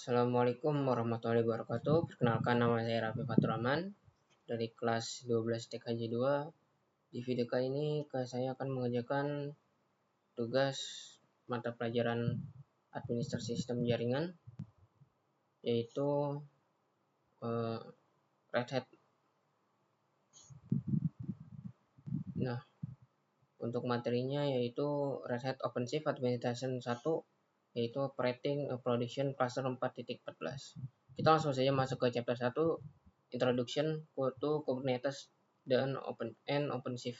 Assalamualaikum warahmatullahi wabarakatuh. Perkenalkan, nama saya Raffi Fatur Rahman dari kelas 12 TKJ 2. Di video kali ini saya akan mengerjakan tugas mata pelajaran administrasi sistem jaringan, yaitu Red Hat. Nah, untuk materinya yaitu Red Hat OpenShift Administration 1, yaitu Operating a Production Cluster 4.14. Kita langsung saja masuk ke chapter 1, Introduction to Kubernetes dan OpenShift.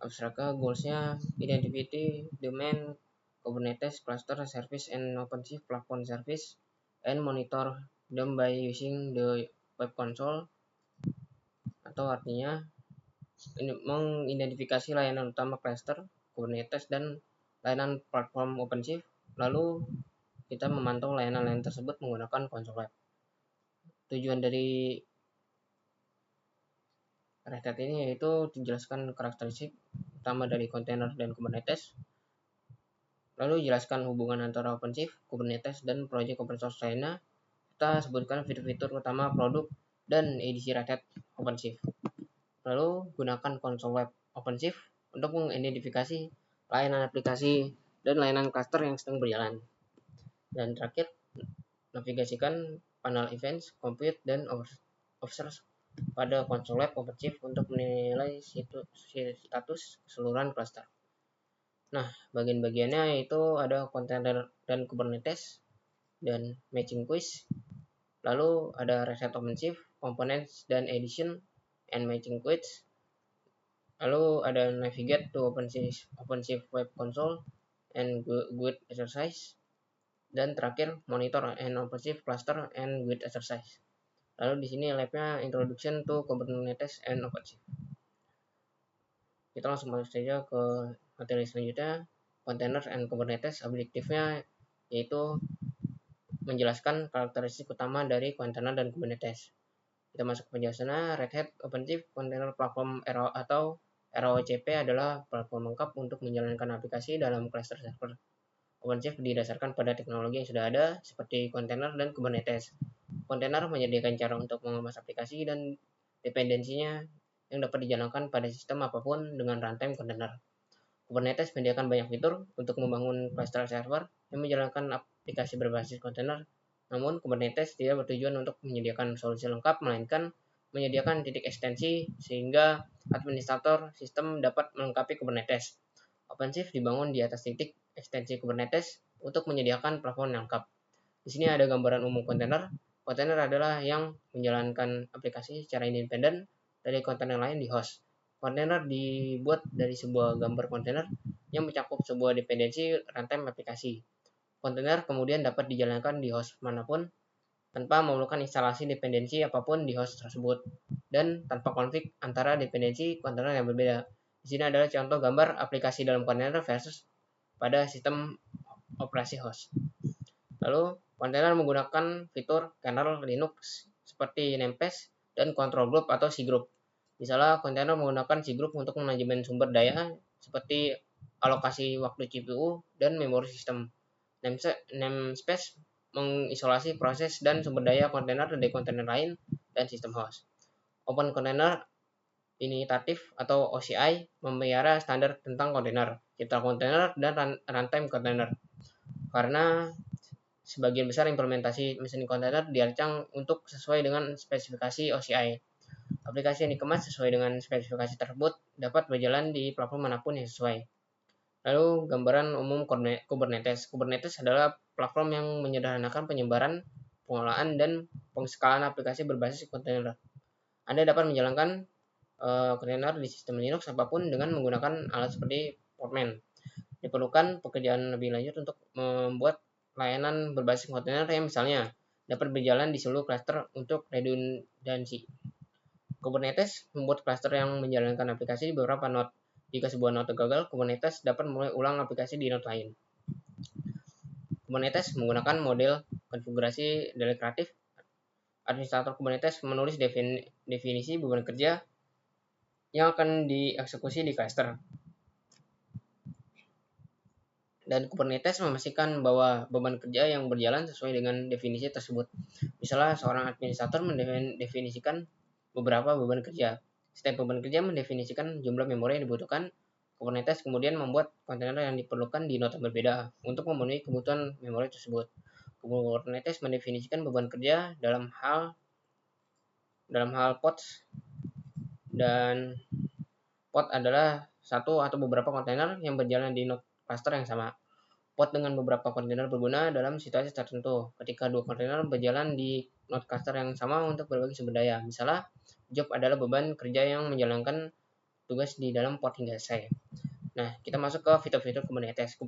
Abstraknya, goalsnya identify the main Kubernetes cluster service and OpenShift platform service and monitor them by using the web console, atau artinya mengidentifikasi layanan utama cluster Kubernetes dan layanan platform OpenShift, lalu kita memantau layanan-layanan tersebut menggunakan konsol web. Tujuan dari Red Hat ini yaitu menjelaskan karakteristik utama dari kontainer dan Kubernetes, lalu jelaskan hubungan antara OpenShift, Kubernetes, dan proyek open source lainnya. Kita sebutkan fitur-fitur utama produk dan edisi Red Hat OpenShift. Lalu gunakan konsol web OpenShift untuk mengidentifikasi layanan aplikasi dan layanan cluster yang sedang berjalan. Dan terakhir, navigasikan panel events, compute, dan observe pada konsol web OpenShift untuk menilai status keseluruhan cluster. Nah, bagian-bagiannya yaitu ada container dan Kubernetes dan matching quiz. Lalu ada Red Hat OpenShift, components dan edition and matching quiz. Lalu ada navigate to OpenShift web console and guide exercise. Dan terakhir monitor and OpenShift cluster and guide exercise. Lalu di sini labnya Introduction to Kubernetes and OpenShift. Kita langsung masuk saja ke materi selanjutnya, Container and Kubernetes. Objektifnya yaitu menjelaskan karakteristik utama dari container dan Kubernetes. Kita masuk ke penjelasannya. Red Hat OpenShift Container Platform atau ROCP adalah platform lengkap untuk menjalankan aplikasi dalam cluster server. OpenShift didasarkan pada teknologi yang sudah ada seperti container dan Kubernetes. Container menyediakan cara untuk mengemas aplikasi dan dependensinya yang dapat dijalankan pada sistem apapun dengan runtime container. Kubernetes menyediakan banyak fitur untuk membangun cluster server yang menjalankan aplikasi berbasis container. Namun, Kubernetes tidak bertujuan untuk menyediakan solusi lengkap, melainkan menyediakan titik ekstensi sehingga administrator sistem dapat melengkapi Kubernetes. OpenShift dibangun di atas titik ekstensi Kubernetes untuk menyediakan platform yang lengkap. Di sini ada gambaran umum kontainer. Kontainer adalah yang menjalankan aplikasi secara independen dari kontainer lain di host. Kontainer dibuat dari sebuah gambar kontainer yang mencakup sebuah dependensi runtime aplikasi. Kontainer kemudian dapat dijalankan di host manapun tanpa memerlukan instalasi dependensi apapun di host tersebut dan tanpa konflik antara dependensi kontainer yang berbeda. Di sini adalah contoh gambar aplikasi dalam kontainer versus pada sistem operasi host. Lalu, kontainer menggunakan fitur kernel Linux seperti Nempest dan control group atau cgroup. Misalnya, kontainer menggunakan cgroup untuk manajemen sumber daya seperti alokasi waktu CPU dan memori sistem. Namespace mengisolasi proses dan sumber daya kontainer dari kontainer lain dan sistem host. Open Container Initiative atau OCI memelihara standar tentang kontainer, cipta kontainer, dan runtime kontainer. Karena sebagian besar implementasi mesin kontainer dirancang untuk sesuai dengan spesifikasi OCI. Aplikasi yang dikemas sesuai dengan spesifikasi tersebut dapat berjalan di platform manapun yang sesuai. Lalu gambaran umum Kubernetes. Kubernetes adalah platform yang menyederhanakan penyebaran, pengelolaan, dan pengeskalan aplikasi berbasis kontainer. Anda dapat menjalankan kontainer di sistem Linux apapun dengan menggunakan alat seperti Podman. Diperlukan pekerjaan lebih lanjut untuk membuat layanan berbasis kontainer yang misalnya dapat berjalan di seluruh cluster untuk redundansi. Kubernetes membuat cluster yang menjalankan aplikasi di beberapa node. Jika sebuah node gagal, Kubernetes dapat memulai ulang aplikasi di node lain. Kubernetes menggunakan model konfigurasi deklaratif. Administrator Kubernetes menulis definisi beban kerja yang akan dieksekusi di cluster. Dan Kubernetes memastikan bahwa beban kerja yang berjalan sesuai dengan definisi tersebut. Misalnya seorang administrator mendefinisikan beberapa beban kerja. Setiap beban kerja mendefinisikan jumlah memori yang dibutuhkan. Kubernetes kemudian membuat kontainer yang diperlukan di node berbeda untuk memenuhi kebutuhan memori tersebut. Kubernetes mendefinisikan beban kerja dalam hal pods, dan pod adalah satu atau beberapa kontainer yang berjalan di node cluster yang sama. Pod dengan beberapa kontainer berguna dalam situasi tertentu ketika dua kontainer berjalan di node cluster yang sama untuk berbagi sumber daya. Misalnya, job adalah beban kerja yang menjalankan tugas di dalam pod hingga selesai. Nah, kita masuk ke fitur-fitur Kubernetes.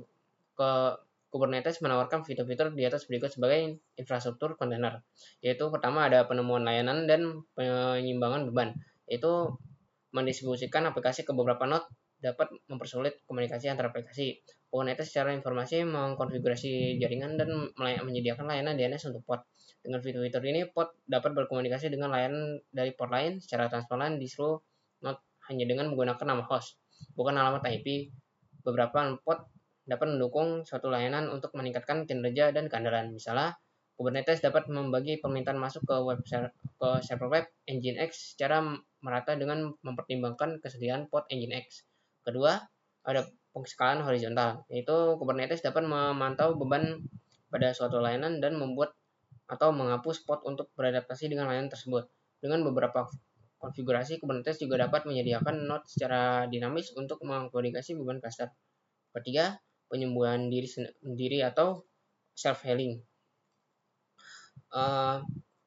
Kubernetes menawarkan fitur-fitur di atas berikut sebagai infrastruktur kontainer, yaitu pertama ada penemuan layanan dan penyimbangan beban, yaitu mendistribusikan aplikasi ke beberapa node dapat mempersulit komunikasi antar aplikasi. Kubernetes secara informasi mengkonfigurasi jaringan dan menyediakan layanan DNS untuk pod. Dengan fitur-fitur ini, pod dapat berkomunikasi dengan layanan dari pod lain secara transparan di seluruh node hanya dengan menggunakan nama host, bukan alamat IP. Beberapa pod dapat mendukung suatu layanan untuk meningkatkan kinerja dan keandalan. Misalnya, Kubernetes dapat membagi permintaan masuk ke server web Nginx secara merata dengan mempertimbangkan kesediaan pod Nginx. Kedua, ada pengskalan horizontal, yaitu Kubernetes dapat memantau beban pada suatu layanan dan membuat atau menghapus pod untuk beradaptasi dengan layanan tersebut. Dengan beberapa konfigurasi, Kubernetes juga dapat menyediakan node secara dinamis untuk mengkomunikasi beban cluster. Ketiga, penyembuhan diri atau self-healing.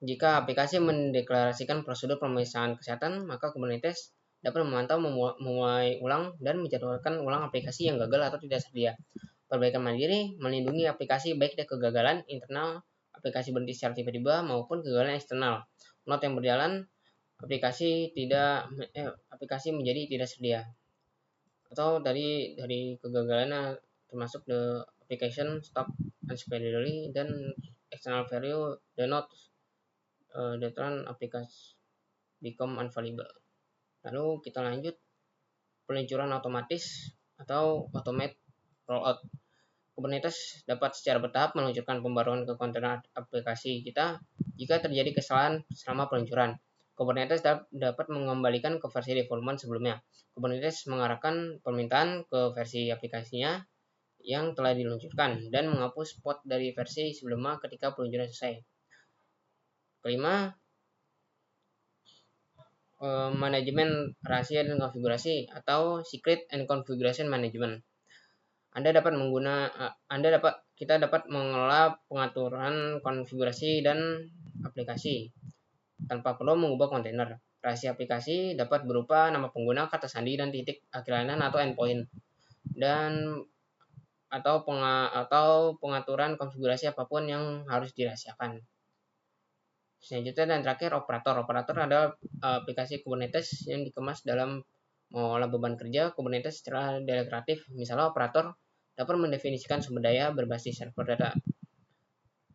Jika aplikasi mendeklarasikan prosedur pemeriksaan kesehatan, maka Kubernetes dapat memantau, memulai ulang, dan menjadwalkan ulang aplikasi yang gagal atau tidak sedia. Perbaikan mandiri melindungi aplikasi baik dari kegagalan internal, aplikasi berhenti secara tiba-tiba, maupun kegagalan eksternal. Node yang berjalan, aplikasi menjadi tidak sedia. Atau dari kegagalannya termasuk the application stop unexpectedly dan external value the node that run application become unavailable. Lalu kita lanjut peluncuran otomatis atau automate rollout. Kubernetes dapat secara bertahap meluncurkan pembaruan ke kontainer aplikasi kita jika terjadi kesalahan selama peluncuran. Kubernetes dapat mengembalikan ke versi development sebelumnya. Kubernetes mengarahkan permintaan ke versi aplikasinya yang telah diluncurkan dan menghapus pod dari versi sebelumnya ketika peluncuran selesai. Kelima, manajemen rahasia dan konfigurasi atau secret and configuration management. Kita dapat mengelola pengaturan konfigurasi dan aplikasi tanpa perlu mengubah kontainer. Rahasia aplikasi dapat berupa nama pengguna, kata sandi, dan titik akhir layanan atau endpoint, dan atau pengaturan konfigurasi apapun yang harus dirahasiakan. Selanjutnya dan terakhir, operator. Operator adalah aplikasi Kubernetes yang dikemas dalam mengolah beban kerja Kubernetes secara deklaratif. Misalnya, operator dapat mendefinisikan sumber daya berbasis server data.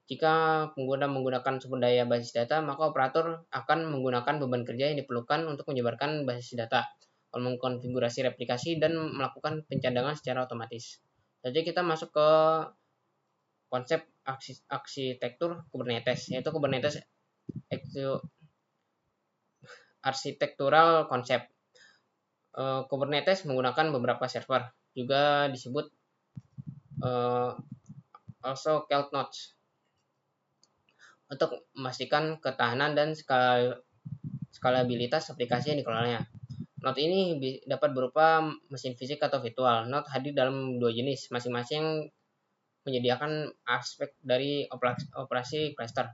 Jika pengguna menggunakan sumber daya basis data, maka operator akan menggunakan beban kerja yang diperlukan untuk menyebarkan basis data, mengkonfigurasi replikasi, dan melakukan pencadangan secara otomatis. Jadi kita masuk ke konsep arsitektur Kubernetes, yaitu Kubernetes arsitektural konsep. Kubernetes menggunakan beberapa server, juga disebut also called nodes, untuk memastikan ketahanan dan skalabilitas aplikasi yang dikelolanya. Node ini dapat berupa mesin fisik atau virtual. Node hadir dalam dua jenis, masing-masing menyediakan aspek dari operasi cluster.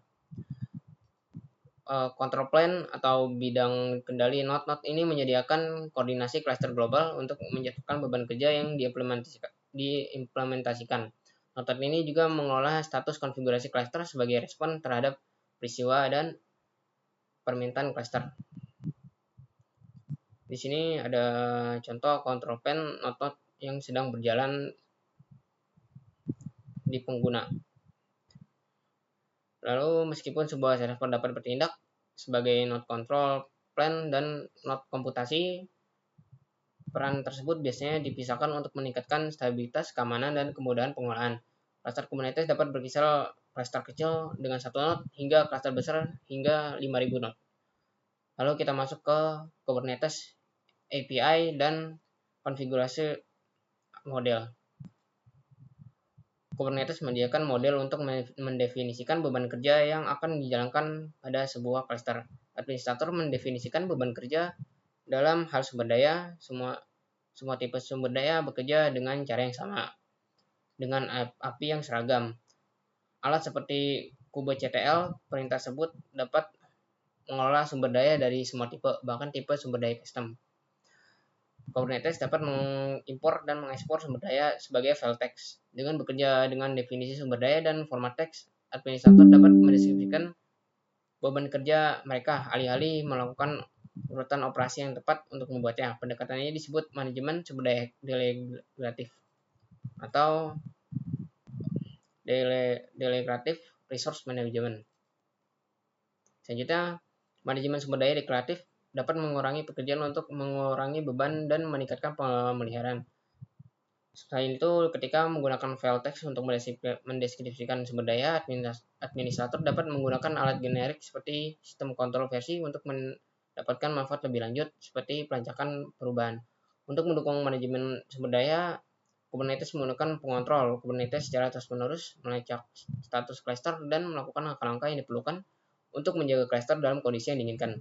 Control plane atau bidang kendali node ini menyediakan koordinasi cluster global untuk menjatuhkan beban kerja yang diimplementasikan. Node ini juga mengelola status konfigurasi cluster sebagai respon terhadap peristiwa dan permintaan cluster. Di sini ada contoh control plane node yang sedang berjalan di pengguna. Lalu meskipun sebuah server dapat bertindak sebagai node control plane dan node komputasi, Peran tersebut biasanya dipisahkan untuk meningkatkan stabilitas, keamanan, dan kemudahan pengelolaan. Klaster Kubernetes dapat berkisar klaster kecil dengan 1 node hingga klaster besar hingga 5.000 node. Lalu kita masuk ke Kubernetes API dan konfigurasi model. Kubernetes menyediakan model untuk mendefinisikan beban kerja yang akan dijalankan pada sebuah cluster. Administrator mendefinisikan beban kerja dalam hal sumber daya. Semua tipe sumber daya bekerja dengan cara yang sama, dengan API yang seragam. Alat seperti kubectl, perintah tersebut dapat mengelola sumber daya dari semua tipe, bahkan tipe sumber daya custom. Kubernetes dapat mengimpor dan mengekspor sumber daya sebagai file text. Dengan bekerja dengan definisi sumber daya dan format teks, administrator dapat mendeskripsikan beban kerja mereka, alih-alih melakukan urutan operasi yang tepat untuk membuatnya. Pendekatan ini disebut manajemen sumber daya delegatif atau delegative resource management. Selanjutnya, manajemen sumber daya deklaratif dapat mengurangi pekerjaan untuk mengurangi beban dan meningkatkan pemeliharaan. Selain itu, ketika menggunakan file text untuk mendeskripsikan sumber daya, administrator dapat menggunakan alat generik seperti sistem kontrol versi untuk mendapatkan manfaat lebih lanjut seperti pelacakan perubahan. Untuk mendukung manajemen sumber daya, Kubernetes menggunakan pengontrol Kubernetes secara terus-menerus, melacak status cluster, dan melakukan langkah-langkah yang diperlukan untuk menjaga cluster dalam kondisi yang diinginkan.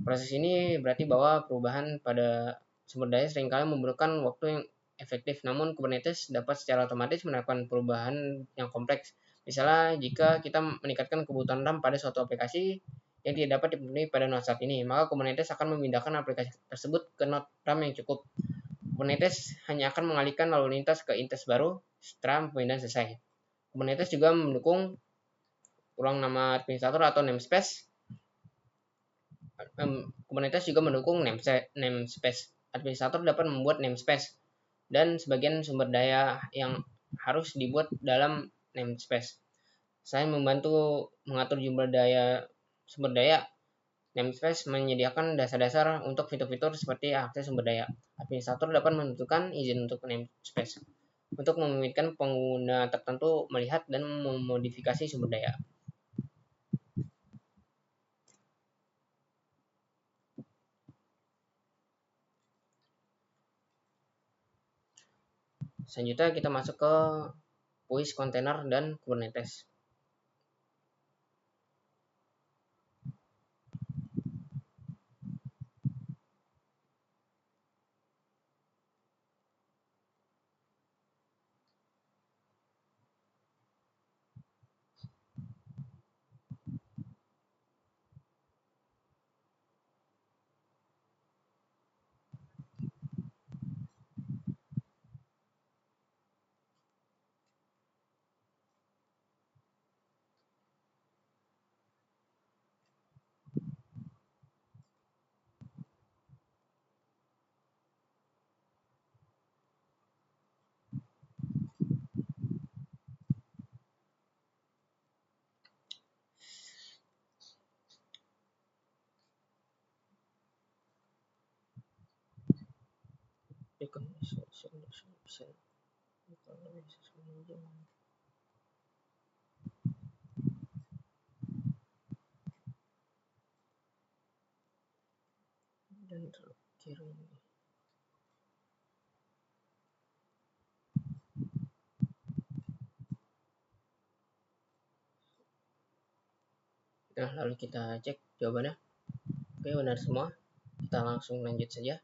Proses ini berarti bahwa perubahan pada sumber daya seringkali memerlukan waktu yang efektif, namun Kubernetes dapat secara otomatis melakukan perubahan yang kompleks. Misalnya, jika kita meningkatkan kebutuhan RAM pada suatu aplikasi yang tidak dapat dipenuhi pada node saat ini, maka Kubernetes akan memindahkan aplikasi tersebut ke node RAM yang cukup. Kubernetes hanya akan mengalihkan lalu lintas ke instance baru setelah pemindahan selesai. Kubernetes juga mendukung ruang nama administrator atau namespace. Kubernetes juga mendukung namespace. Administrator dapat membuat namespace dan sebagian sumber daya yang harus dibuat dalam namespace. Selain membantu mengatur jumlah sumber daya, namespace menyediakan dasar-dasar untuk fitur-fitur seperti akses sumber daya. Administrator dapat menentukan izin untuk namespace untuk memungkinkan pengguna tertentu melihat dan memodifikasi sumber daya. Selanjutnya kita masuk ke PUIS kontainer dan Kubernetes. Dan terakhir ini. Nah, lalu kita cek jawabannya. Oke, benar semua. Kita langsung lanjut saja.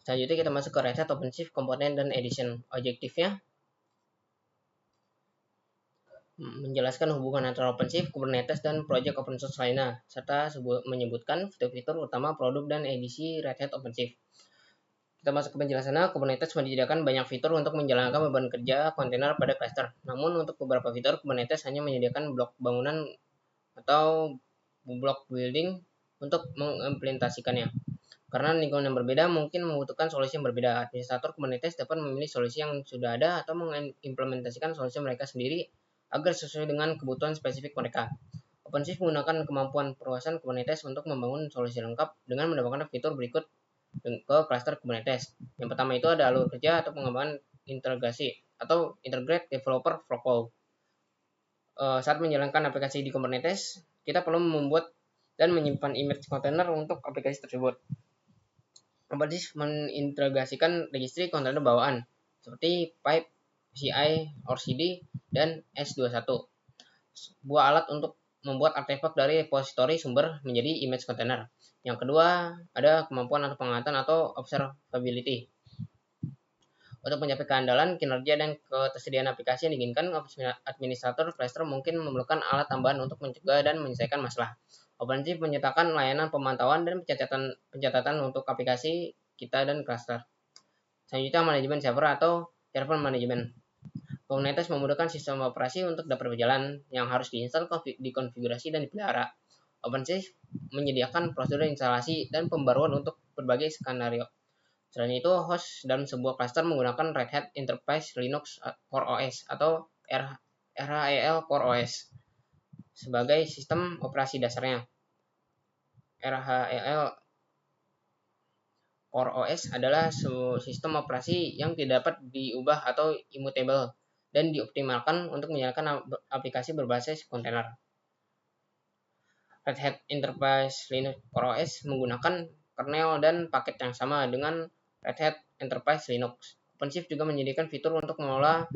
Selanjutnya kita masuk ke Red Hat OpenShift Component dan Edition. Objektifnya menjelaskan hubungan antara OpenShift, Kubernetes, dan proyek open source lainnya, serta menyebutkan fitur-fitur utama produk dan edisi Red Hat OpenShift. Kita masuk ke penjelasannya. Kubernetes menyediakan banyak fitur untuk menjalankan beban kerja kontainer pada cluster. Namun untuk beberapa fitur, Kubernetes hanya menyediakan blok bangunan atau block building untuk mengimplementasikannya. Karena lingkungan yang berbeda mungkin membutuhkan solusi yang berbeda. Administrator Kubernetes dapat memilih solusi yang sudah ada atau mengimplementasikan solusi mereka sendiri agar sesuai dengan kebutuhan spesifik mereka. OpenShift menggunakan kemampuan perluasan Kubernetes untuk membangun solusi lengkap dengan menambahkan fitur berikut ke cluster Kubernetes. Yang pertama itu ada alur kerja atau pengembangan integrasi atau Integrate Developer Flow. Saat menjalankan aplikasi di Kubernetes, kita perlu membuat dan menyimpan image container untuk aplikasi tersebut. OpenShift mengintegrasikan registry kontainer bawaan seperti pipe, CI, or CD, dan S21. Sebuah alat untuk membuat artefak dari repository sumber menjadi image container. Yang kedua, ada kemampuan atau pengamatan atau observability. Untuk mencapai keandalan, kinerja, dan ketersediaan aplikasi yang diinginkan, administrator cluster mungkin memerlukan alat tambahan untuk mencegah dan menyelesaikan masalah. OpenShift menyertakan layanan pemantauan dan pencatatan untuk aplikasi kita dan cluster. Selanjutnya, manajemen server atau server management. Kubernetes memudahkan sistem operasi untuk dapat berjalan yang harus diinstal, dikonfigurasi, dan dipelihara. OpenShift menyediakan prosedur instalasi dan pembaruan untuk berbagai skenario. Selain itu, host dalam sebuah cluster menggunakan Red Hat Enterprise Linux Core OS atau RHEL Core OS sebagai sistem operasi dasarnya. RHEL Core OS adalah sistem operasi yang tidak dapat diubah atau immutable dan dioptimalkan untuk menjalankan aplikasi berbasis kontainer. Red Hat Enterprise Linux Core OS menggunakan kernel dan paket yang sama dengan Red Hat Enterprise Linux. OpenShift juga menyediakan fitur untuk mengelola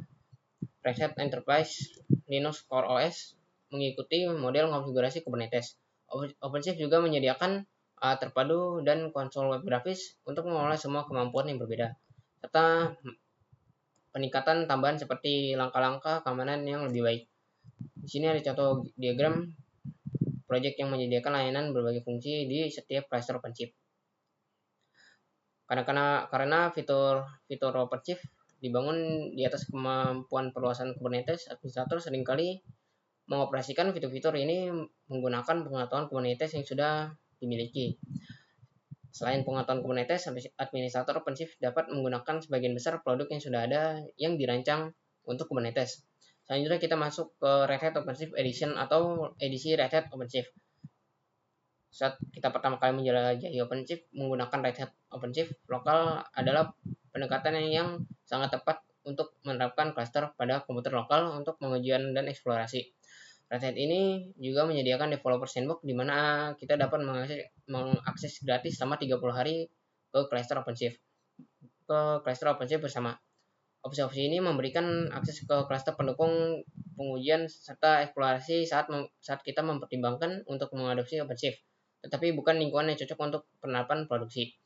Red Hat Enterprise Linux Core OS mengikuti model konfigurasi Kubernetes. OpenShift juga menyediakan terpadu dan konsol web grafis untuk mengelola semua kemampuan yang berbeda, serta peningkatan tambahan seperti langkah-langkah keamanan yang lebih baik. Di sini ada contoh diagram proyek yang menyediakan layanan berbagai fungsi di setiap cluster OpenShift. Karena fitur OpenShift dibangun di atas kemampuan perluasan Kubernetes, administrator seringkali mengoperasikan fitur-fitur ini menggunakan pengetahuan Kubernetes yang sudah dimiliki. Selain pengetahuan Kubernetes, administrator OpenShift dapat menggunakan sebagian besar produk yang sudah ada yang dirancang untuk Kubernetes. Selanjutnya kita masuk ke Red Hat OpenShift Edition atau edisi Red Hat OpenShift. Saat kita pertama kali menjelajahi OpenShift menggunakan Red Hat OpenShift lokal adalah pendekatan yang sangat tepat untuk menerapkan cluster pada komputer lokal untuk pengujian dan eksplorasi. Red Hat ini juga menyediakan developer sandbox di mana kita dapat mengakses gratis selama 30 hari ke cluster OpenShift bersama. Opsi ini memberikan akses ke cluster pendukung pengujian serta eksplorasi saat kita mempertimbangkan untuk mengadopsi OpenShift, tetapi bukan lingkungan yang cocok untuk penerapan produksi.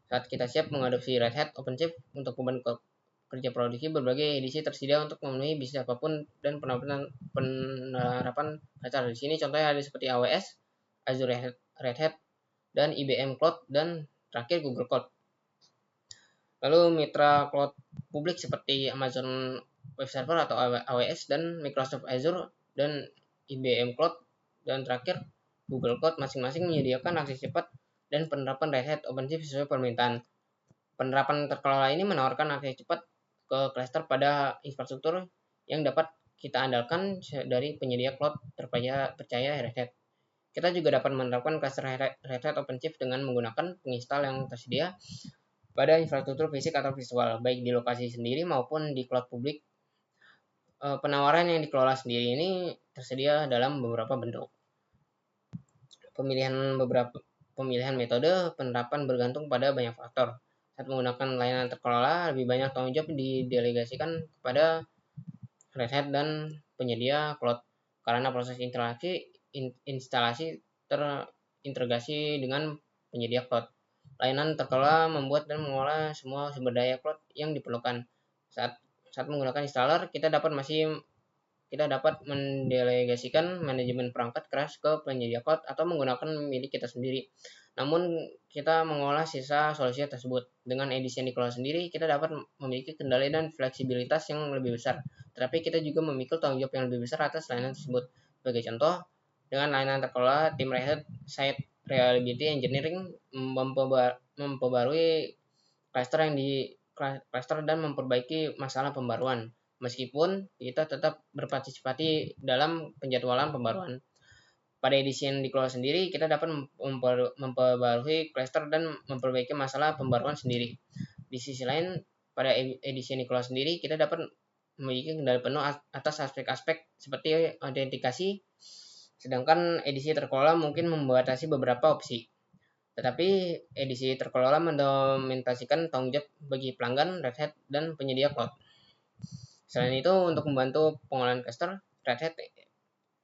Saat kita siap mengadopsi Red Hat OpenShift untuk beban kerja produksi, berbagai edisi tersedia untuk memenuhi bisnis apapun dan penerapan cluster. Di sini contohnya ada seperti AWS, Azure Red Hat, dan IBM Cloud, dan terakhir Google Cloud. Lalu mitra cloud publik seperti Amazon Web Server atau AWS dan Microsoft Azure dan IBM Cloud, dan terakhir Google Cloud masing-masing menyediakan akses cepat dan penerapan Red Hat OpenShift sesuai permintaan. Penerapan terkelola ini menawarkan akses cepat ke cluster pada infrastruktur yang dapat kita andalkan dari penyedia cloud percaya Red Hat. Kita juga dapat menerapkan cluster Red Hat OpenShift dengan menggunakan penginstal yang tersedia pada infrastruktur fisik atau visual, baik di lokasi sendiri maupun di cloud publik. Penawaran yang dikelola sendiri ini tersedia dalam beberapa bentuk. Pemilihan metode penerapan bergantung pada banyak faktor. Saat menggunakan layanan terkelola, lebih banyak tanggung jawab didelegasikan kepada Red Hat dan penyedia cloud karena proses instalasi terintegrasi dengan penyedia cloud. Layanan terkelola membuat dan mengolah semua sumber daya cloud yang diperlukan. Saat menggunakan installer, kita dapat mendelegasikan manajemen perangkat keras ke penyedia cloud atau menggunakan milik kita sendiri. Namun, kita mengolah sisa solusi tersebut. Dengan edisi yang dikelola sendiri, kita dapat memiliki kendali dan fleksibilitas yang lebih besar. Tetapi kita juga memikul tanggung jawab yang lebih besar atas layanan tersebut. Sebagai contoh, dengan layanan terkelola, tim Red Hat Site Reliability Engineering memperbarui cluster dan memperbaiki masalah pembaruan. meskipun kita tetap berpartisipasi dalam penjadwalan pembaruan. Pada edisi yang dikelola sendiri, kita dapat memperbarui cluster dan memperbaiki masalah pembaruan sendiri. Di sisi lain, pada edisi yang dikelola sendiri, kita dapat memiliki kendali penuh atas aspek-aspek seperti autentikasi, sedangkan edisi terkelola mungkin membatasi beberapa opsi. Tetapi edisi terkelola mendokumentasikan tanggung jawab bagi pelanggan, Red Hat, dan penyedia cloud. Selain itu, untuk membantu pengolahan cluster, Red Hat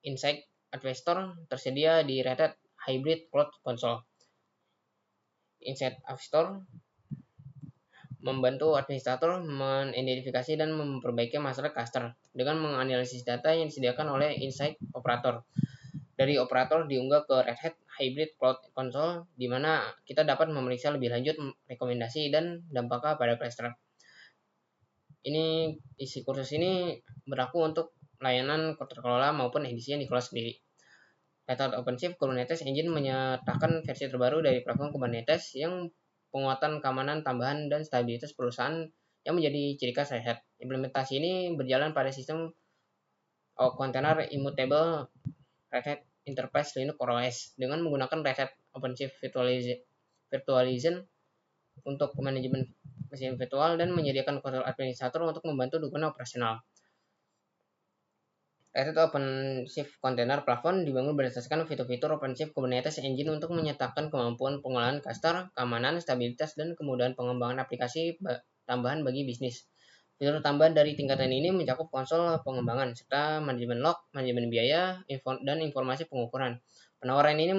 Insight Advisor tersedia di Red Hat Hybrid Cloud Console. Insight Advisor membantu administrator mengidentifikasi dan memperbaiki masalah cluster dengan menganalisis data yang disediakan oleh Insight Operator. Dari operator diunggah ke Red Hat Hybrid Cloud Console, di mana kita dapat memeriksa lebih lanjut rekomendasi dan dampaknya pada cluster. Isi kursus ini berlaku untuk layanan terkelola maupun edisi yang dikelola sendiri. Red Hat OpenShift Kubernetes Engine menyertakan versi terbaru dari platform Kubernetes yang penguatan keamanan tambahan dan stabilitas perusahaan yang menjadi ciri khas Red Hat. Implementasi ini berjalan pada sistem container immutable Red Hat Enterprise Linux Core OS dengan menggunakan Red Hat OpenShift Virtualization untuk manajemen mesin virtual dan menyediakan konsol administrator untuk membantu dukungan operasional. Red Hat OpenShift Container Platform dibangun berdasarkan fitur-fitur OpenShift Kubernetes Engine untuk menyatakan kemampuan pengolahan cluster, keamanan, stabilitas, dan kemudahan pengembangan aplikasi tambahan bagi bisnis. Fitur tambahan dari tingkatan ini mencakup konsol pengembangan, serta manajemen log, manajemen biaya, dan informasi pengukuran. Penawaran ini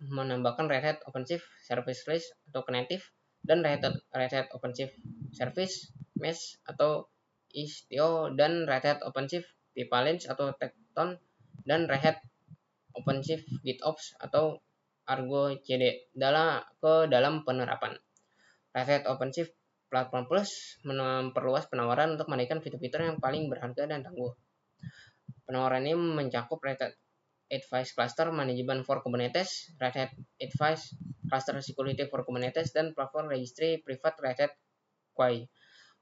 menambahkan Red Hat OpenShift Service List atau Knative, dan Red Hat OpenShift Service Mesh atau Istio, dan Red Hat OpenShift Pipalines atau Tekton, dan Red Hat OpenShift GitOps atau Argo CD dalam penerapan. Red Hat OpenShift Platform Plus memperluas penawaran untuk menaikkan fitur-fitur yang paling berharga dan tangguh. Penawaran ini mencakup Red Hat Advanced Cluster Management for Kubernetes, Red Hat Advanced Cluster Security for Kubernetes, dan Platform Registry Private Red Hat Quay.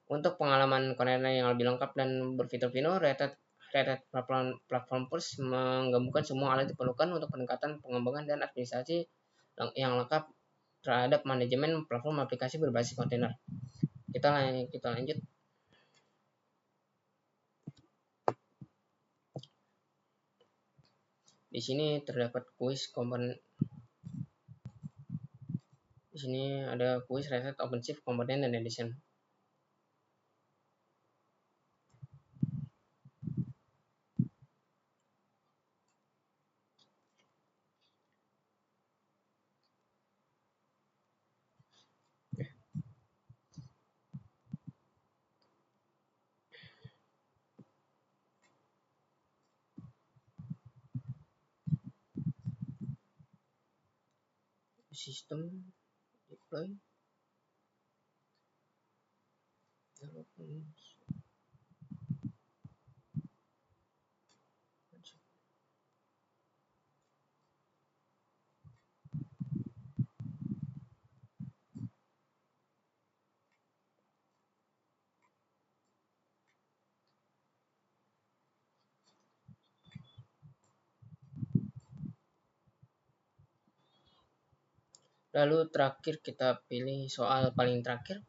Untuk pengalaman kontainer yang lebih lengkap dan berfitur-fitur, Red Hat Platform Plus menggabungkan semua alat diperlukan untuk peningkatan pengembangan dan administrasi yang lengkap terhadap manajemen platform aplikasi berbasis kontainer. Kita lanjut. Di sini terdapat kuis komponen. Di sini ada kuis Red Hat OpenShift Component dan Edition. Sistem deploy lalu terakhir kita pilih soal paling terakhir.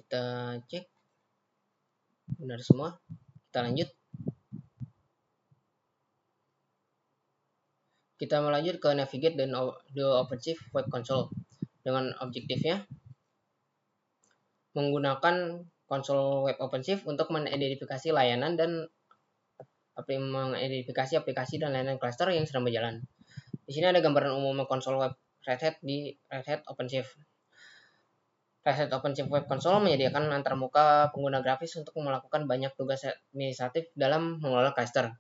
Kita cek benar semua. Kita lanjut. Kita melanjut ke navigate dan the OpenShift Web Console dengan objektifnya menggunakan konsol web OpenShift untuk mengidentifikasi layanan dan mengidentifikasi aplikasi dan layanan cluster yang sedang berjalan. Di sini ada gambaran umum konsol web Red Hat di Red Hat OpenShift. Red Hat OpenShift Web Console menyediakan antarmuka pengguna grafis untuk melakukan banyak tugas administratif dalam mengelola cluster.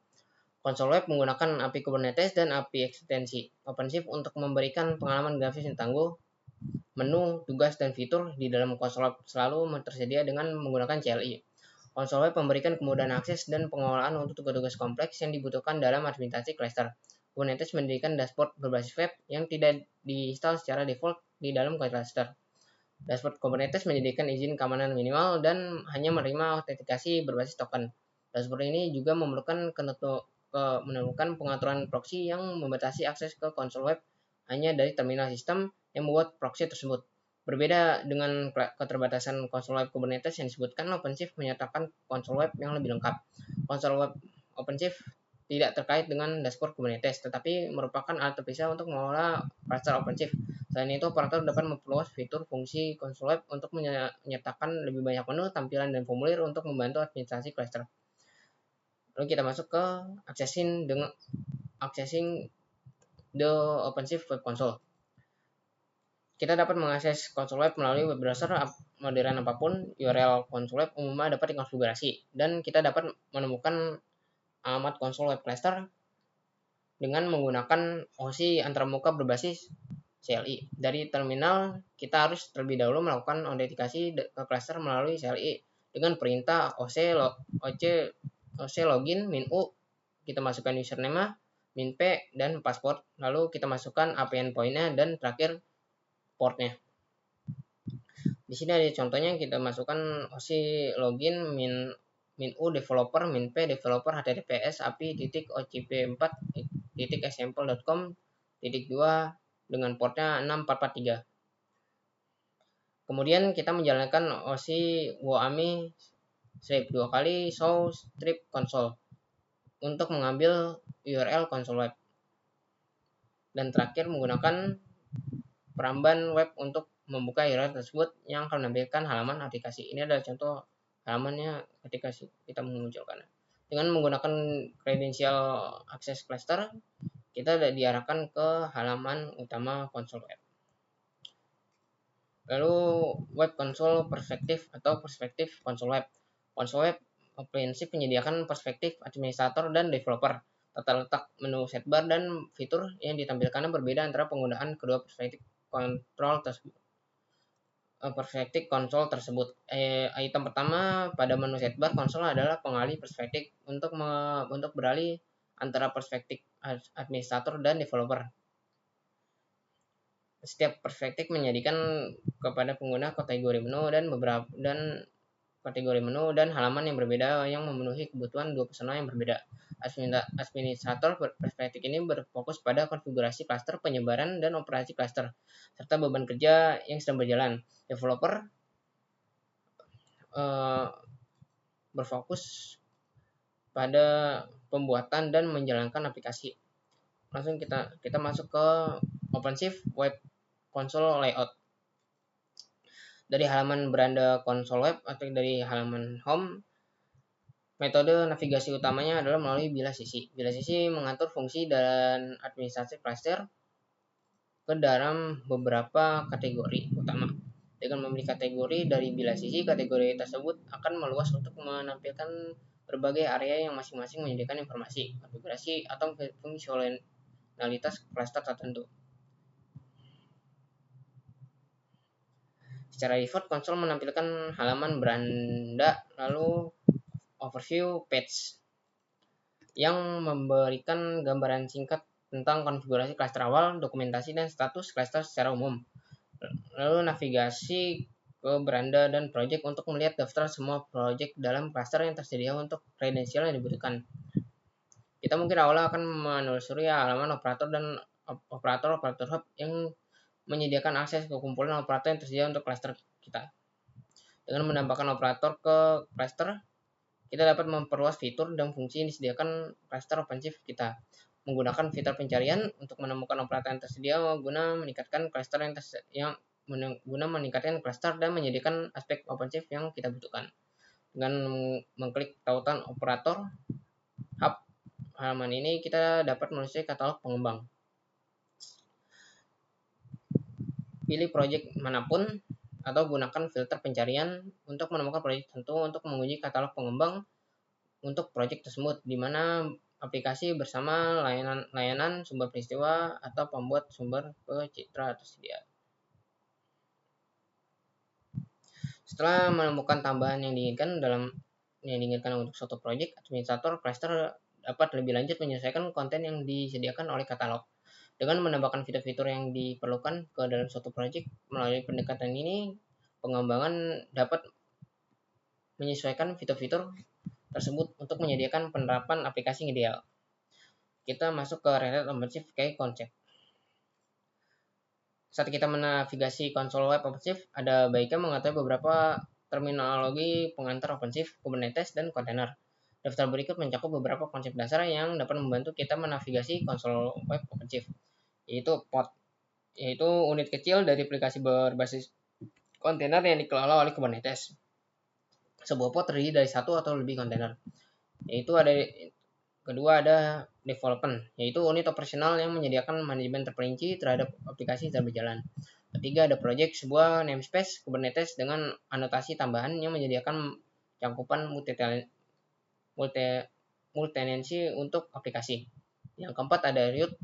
Konsol web menggunakan API Kubernetes dan API ekstensi OpenShift untuk memberikan pengalaman grafis yang tangguh. Menu, tugas, dan fitur di dalam konsol web selalu tersedia dengan menggunakan CLI. Konsol web memberikan kemudahan akses dan pengelolaan untuk tugas-tugas kompleks yang dibutuhkan dalam administrasi cluster. Kubernetes mendirikan dashboard berbasis web yang tidak diinstal secara default di dalam cluster. Dashboard Kubernetes menyediakan izin keamanan minimal dan hanya menerima autentikasi berbasis token. Dashboard ini juga memerlukan pengaturan proxy yang membatasi akses ke konsol web hanya dari terminal sistem yang membuat proxy tersebut. Berbeda dengan keterbatasan konsol web Kubernetes yang disebutkan, OpenShift menyatakan konsol web yang lebih lengkap. Konsol web OpenShift tidak terkait dengan dashboard Kubernetes, tetapi merupakan alat terpisah untuk mengelola cluster OpenShift. Selain itu, operator dapat memperluas fitur fungsi konsol web untuk menyertakan lebih banyak menu, tampilan, dan formulir untuk membantu administrasi cluster. Lalu kita masuk ke accessing the OpenShift Web Console. Kita dapat mengakses konsol web melalui web browser modern apapun. URL konsol web umumnya dapat dikonfigurasi, dan kita dapat menemukan alamat konsol web cluster dengan menggunakan OSI antarmuka berbasis CLI. Dari terminal, kita harus terlebih dahulu melakukan autentikasi ke cluster melalui CLI dengan perintah oc login min u. Kita masukkan username, min p, dan password. Lalu kita masukkan API endpoint-nya dan terakhir portnya. Di sini ada contohnya, kita masukkan OC login min u developer min p developer https api.ocp4.example.com.2 dengan portnya 6443. Kemudian kita menjalankan OC woami strip 2 kali show strip console untuk mengambil URL konsol web. Dan terakhir menggunakan peramban web untuk membuka URL tersebut yang akan menampilkan halaman aplikasi. Ini adalah contoh halamannya ketika kita memunculkan. Dengan menggunakan kredensial akses cluster, kita diarahkan ke halaman utama konsol web. Lalu web console perspektif atau perspektif konsol web. Konsol web prinsip menyediakan perspektif administrator dan developer. Tata letak menu sidebar dan fitur yang ditampilkannya berbeda antara penggunaan kedua perspektif konsol tersebut. Item pertama pada menu sidebar konsol adalah pengalih perspektif untuk beralih antara perspektif administrator dan developer. Setiap perspektif menjadikan kepada pengguna kategori menu dan halaman yang berbeda yang memenuhi kebutuhan dua persona yang berbeda. Administrator perspektif ini berfokus pada konfigurasi cluster, penyebaran, dan operasi cluster, serta beban kerja yang sedang berjalan. Developer berfokus pada pembuatan dan menjalankan aplikasi. Langsung kita masuk ke OpenShift Web Console Layout. Dari halaman beranda konsol web atau dari halaman home, metode navigasi utamanya adalah melalui bilah sisi. Bilah sisi mengatur fungsi dan administrasi cluster ke dalam beberapa kategori utama. Dengan memilih kategori dari bilah sisi, kategori tersebut akan meluas untuk menampilkan berbagai area yang masing-masing menyediakan informasi, konfigurasi, atau fungsionalitas cluster tertentu. Secara default, konsol menampilkan halaman beranda, lalu overview page yang memberikan gambaran singkat tentang konfigurasi cluster awal, dokumentasi, dan status cluster secara umum. Lalu navigasi ke beranda dan project untuk melihat daftar semua project dalam cluster yang tersedia untuk kredensial yang dibutuhkan. Kita mungkin awalnya akan menelusuri halaman operator dan operator hub yang menyediakan akses ke kumpulan operator yang tersedia untuk cluster kita. Dengan menambahkan operator ke cluster, kita dapat memperluas fitur dan fungsi yang disediakan cluster OpenShift kita. Menggunakan fitur pencarian untuk menemukan operator yang tersedia guna meningkatkan cluster dan menyediakan aspek OpenShift yang kita butuhkan. Dengan mengklik tautan operator hub halaman ini, kita dapat menelusuri katalog pengembang. Pilih project manapun atau gunakan filter pencarian untuk menemukan proyek tertentu untuk menguji katalog pengembang untuk proyek tersebut, di mana aplikasi bersama layanan sumber peristiwa atau pembuat sumber pencitra tersedia. Setelah menemukan tambahan yang diinginkan untuk suatu project, administrator cluster dapat lebih lanjut menyesuaikan konten yang disediakan oleh katalog. Dengan menambahkan fitur-fitur yang diperlukan ke dalam suatu project, melalui pendekatan ini, pengembangan dapat menyesuaikan fitur-fitur tersebut untuk menyediakan penerapan aplikasi yang ideal. Kita masuk ke Red Hat OpenShift kayak konsep. Saat kita menavigasi konsol web OpenShift, ada baiknya mengetahui beberapa terminologi pengantar OpenShift, Kubernetes, dan kontainer. Daftar berikut mencakup beberapa konsep dasar yang dapat membantu kita menavigasi konsol web OpenShift, yaitu pod, yaitu unit kecil dari aplikasi berbasis kontainer yang dikelola oleh Kubernetes. Sebuah pod terdiri dari satu atau lebih kontainer. Kedua ada development, yaitu unit operasional yang menyediakan manajemen terperinci terhadap aplikasi yang berjalan. Ketiga ada project, sebuah namespace Kubernetes dengan anotasi tambahan yang menyediakan cakupan multi-tenancy untuk aplikasi. Yang keempat ada root,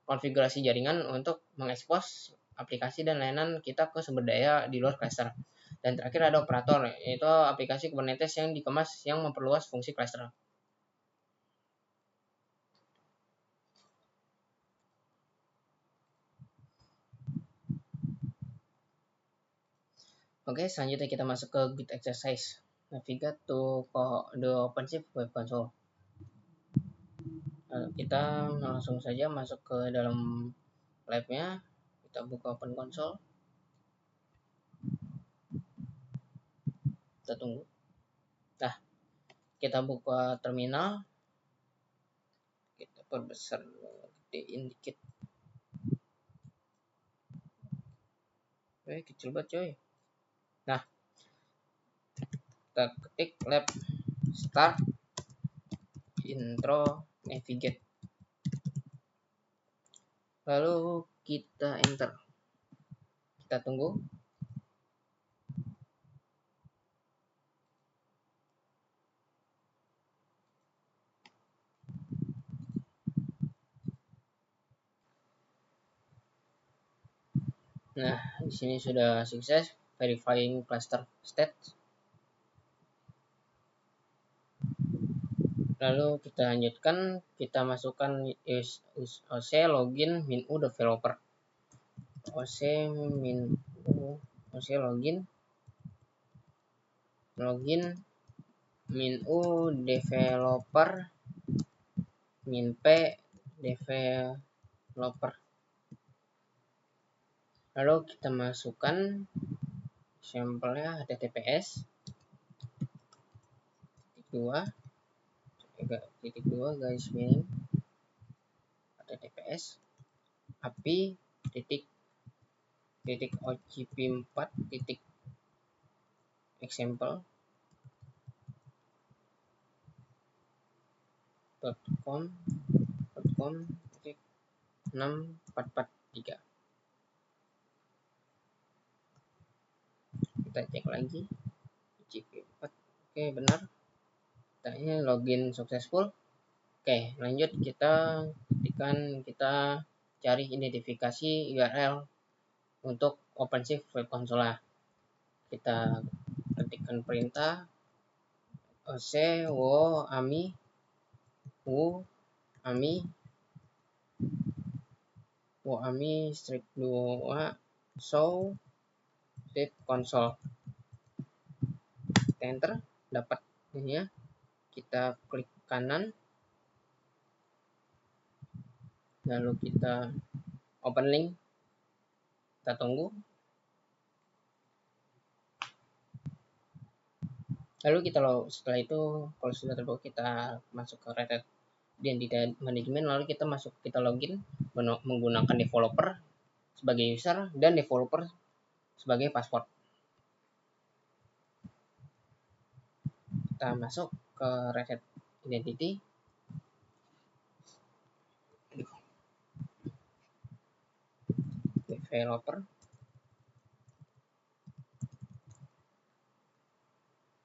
konfigurasi jaringan untuk mengekspos aplikasi dan layanan kita ke sumber daya di luar cluster. Dan terakhir ada operator, yaitu aplikasi Kubernetes yang dikemas yang memperluas fungsi cluster. Oke, selanjutnya kita masuk ke Git exercise. Navigate to the OpenShift web console. Kita langsung saja masuk ke dalam labnya. Kita buka Open Console. Kita tunggu. Nah, kita buka terminal. Kita perbesar, gedein dikit. Kecil banget coy. Nah, kita ketik lab start intro navigate, lalu kita enter, kita tunggu. Nah, di sini sudah sukses verifying cluster state. Lalu kita lanjutkan, kita masukkan OC login minu developer. OC login minu developer minp developer. Lalu kita masukkan sampelnya https titik dua garis miring https api titik ocp4 titik example .com 6443. Kita cek lagi ocp4. Oke, benar, katanya login successful. Oke, lanjut kita cari identifikasi URL untuk OpenShift web console. Kita ketikkan perintah oc wo ami strip 2 show web console. Kita enter, dapat ini ya. Kita klik kanan, lalu kita open link, kita tunggu. Lalu setelah itu kalau sudah terbuka, kita masuk ke Red Hat Identity Management, lalu kita login menggunakan developer sebagai user dan developer sebagai password. Kita masuk ke Red Hat Identity. Developer,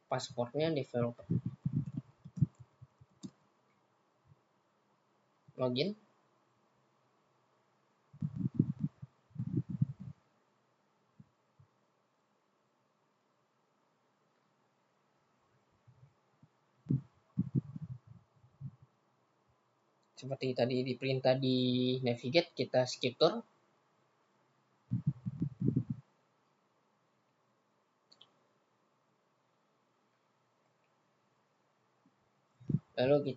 passwordnya developer. login. Seperti tadi di perintah di navigate, kita skip tour. Lalu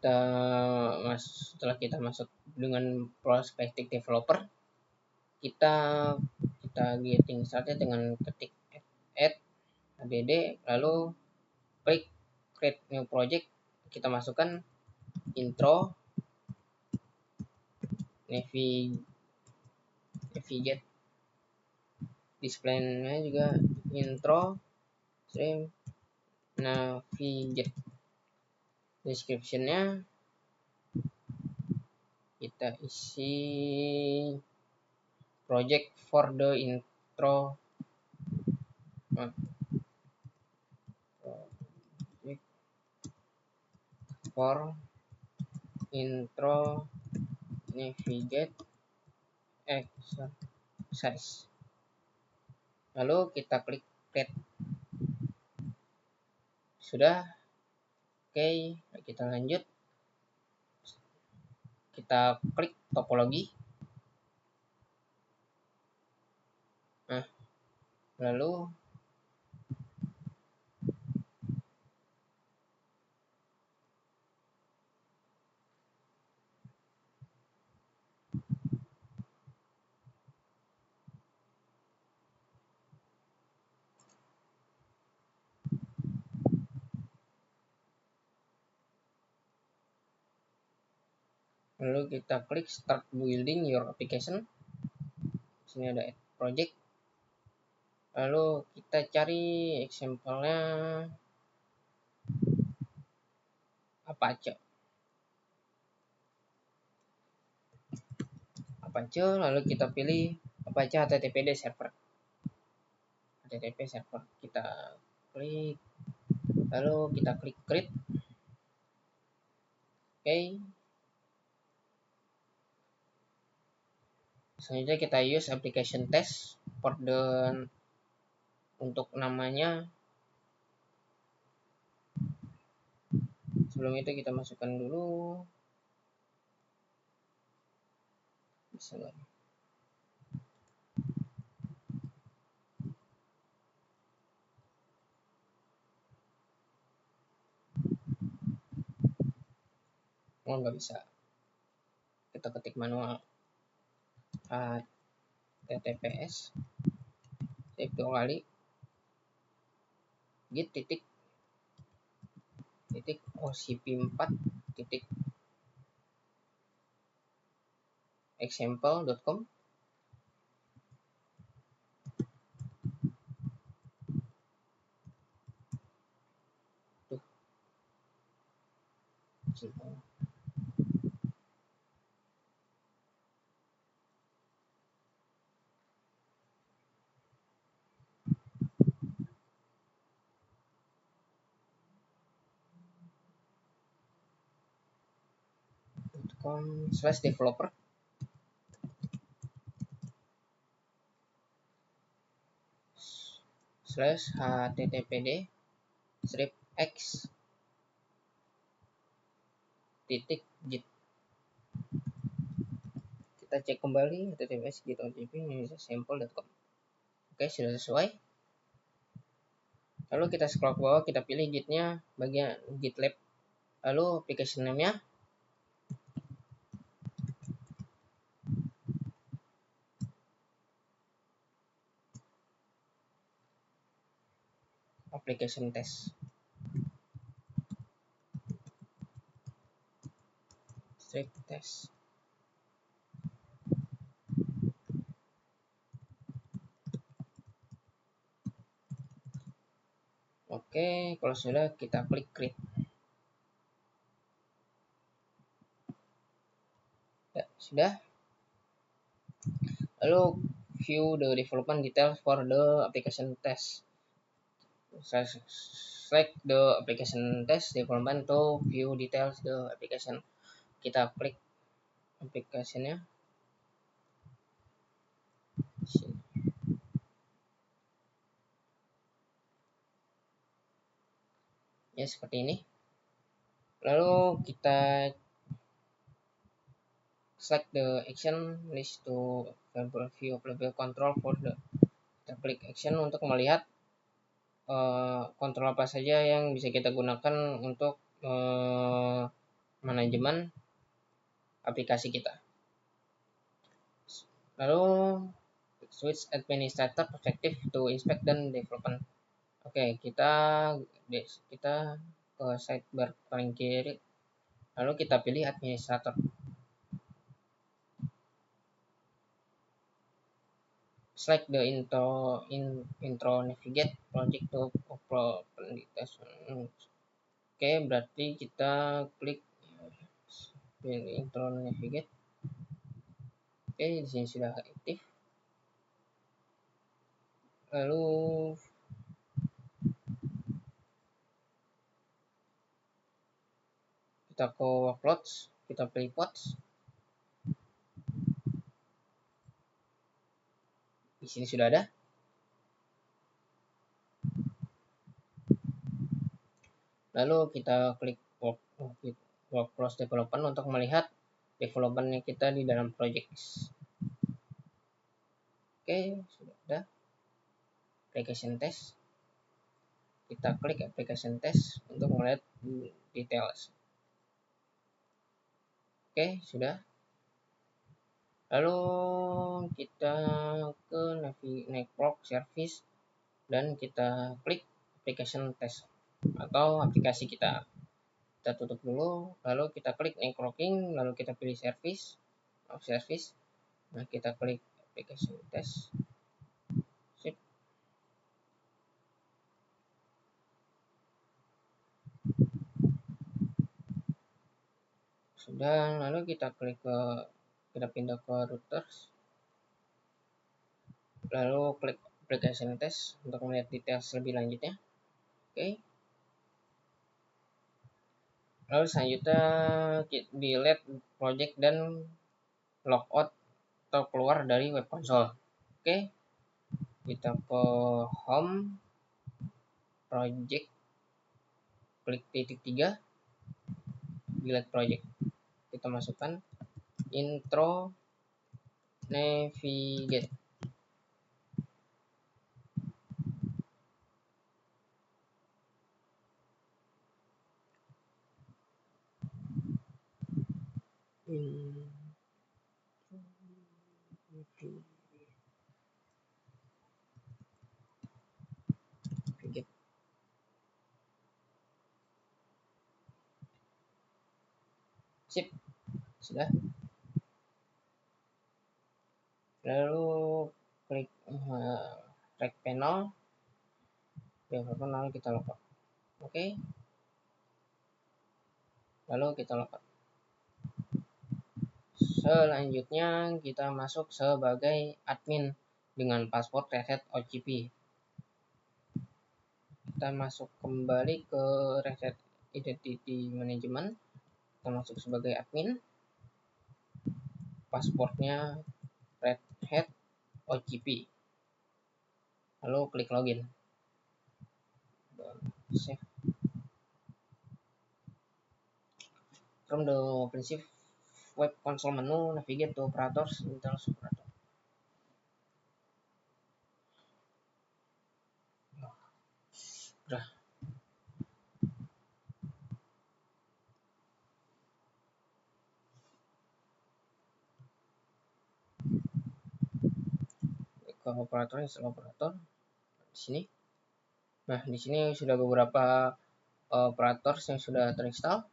setelah kita masuk dengan prospective developer, kita getting started dengan ketik add add, lalu klik create new project. Kita masukkan intro, navigate, display-nya juga intro, stream, navigate. Description-nya kita isi project for the intro, project for intro navigate exercise. Lalu kita klik create. Sudah. Oke, kita lanjut. Kita klik topologi. Nah, lalu kita klik start building your application. Sini ada add project. Lalu kita cari example-nya Apache. Lalu kita pilih Apache HTTPD server. HTTP server. Kita klik. Lalu kita klik create. Oke. Selanjutnya kita use application test for untuk namanya. Sebelum itu kita masukkan dulu. Bisa nggak? Oh, nggak bisa. Kita ketik manual. HTTPS save 2 kali git titik ocp4 titik example.com. .com/developer /httpd -x titik git. Kita cek kembali https git ocp sample.com. Oke, sudah sesuai. Lalu kita scroll ke bawah, kita pilih gitnya bagian GitLab. Lalu application name-nya application test. Strip test. Oke, kalau sudah kita klik create. Ya, sudah. Lalu view the development details for the application test. Select the application test development to view details the application. Kita klik aplikasinya sini. Ya seperti ini. Lalu kita select the action list to available view available control for the. Kita klik action untuk melihat kontrol apa saja yang bisa kita gunakan untuk manajemen aplikasi kita. Lalu switch administrator perspective to inspect dan development. Oke, kita ke sidebar paling kiri, lalu kita pilih administrator. Select the intro navigate project to open details. Oke, berarti kita klik intro navigate. Oke, di sini sudah aktif. Lalu kita ke workloads, kita pilih pods. Di sini sudah ada. Lalu kita klik workflows development untuk melihat development kita di dalam project. Oke, sudah ada. Application test. Kita klik application test untuk melihat details. Oke, sudah. Lalu kita ke network service dan kita klik application test atau aplikasi kita. Kita tutup dulu, lalu kita klik networking, lalu kita pilih service. Nah, kita klik application test. Sip. Sudah, lalu kita pindah ke routers. Lalu klik application test untuk melihat details lebih lanjutnya. Oke. Lalu selanjutnya delete project dan logout atau keluar dari web console. Oke. Kita ke home, project, klik titik 3, delete project. Kita masukkan intro navigate. Sip, sudah. Lalu klik track panel, lalu kita logout. Oke. Lalu kita logout. Selanjutnya kita masuk sebagai admin dengan password reset OGP. Kita masuk kembali ke reset identity management. Kita masuk sebagai admin. Passwordnya red hat OGP. Lalu klik login. Save. From the OpenShift web console menu, navigate to operators, Intel operator. Udah. Ke operator, install operator di sini. Nah, di sini sudah beberapa operator yang sudah terinstall.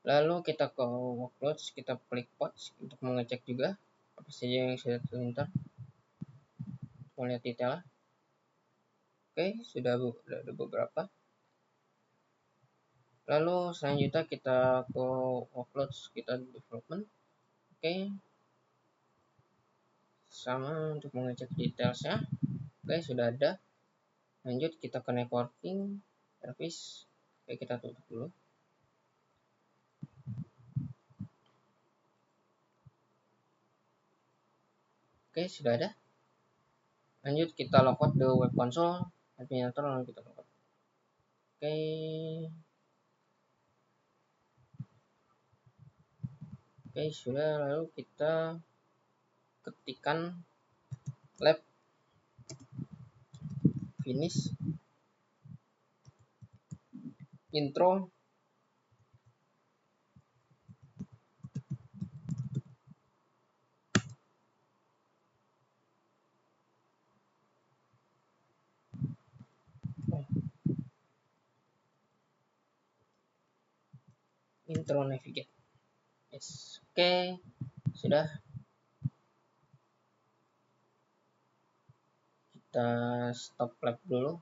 Lalu kita ke workloads, kita klik pods untuk mengecek juga apa saja yang sudah terlintas. Melihat detail. Oke, sudah ada beberapa. Lalu selanjutnya kita ke workloads, kita development. Oke. Sama untuk mengecek detailsnya. Oke, sudah ada. Lanjut kita ke networking service. Oke, kita tutup dulu. Oke, sudah ada. Lanjut kita logout the web console administrator, lalu kita logout. Oke. Oke, sudah, lalu kita ketikkan lab finish intro navigate. Yes. Oke, sudah. Kita stop lab dulu.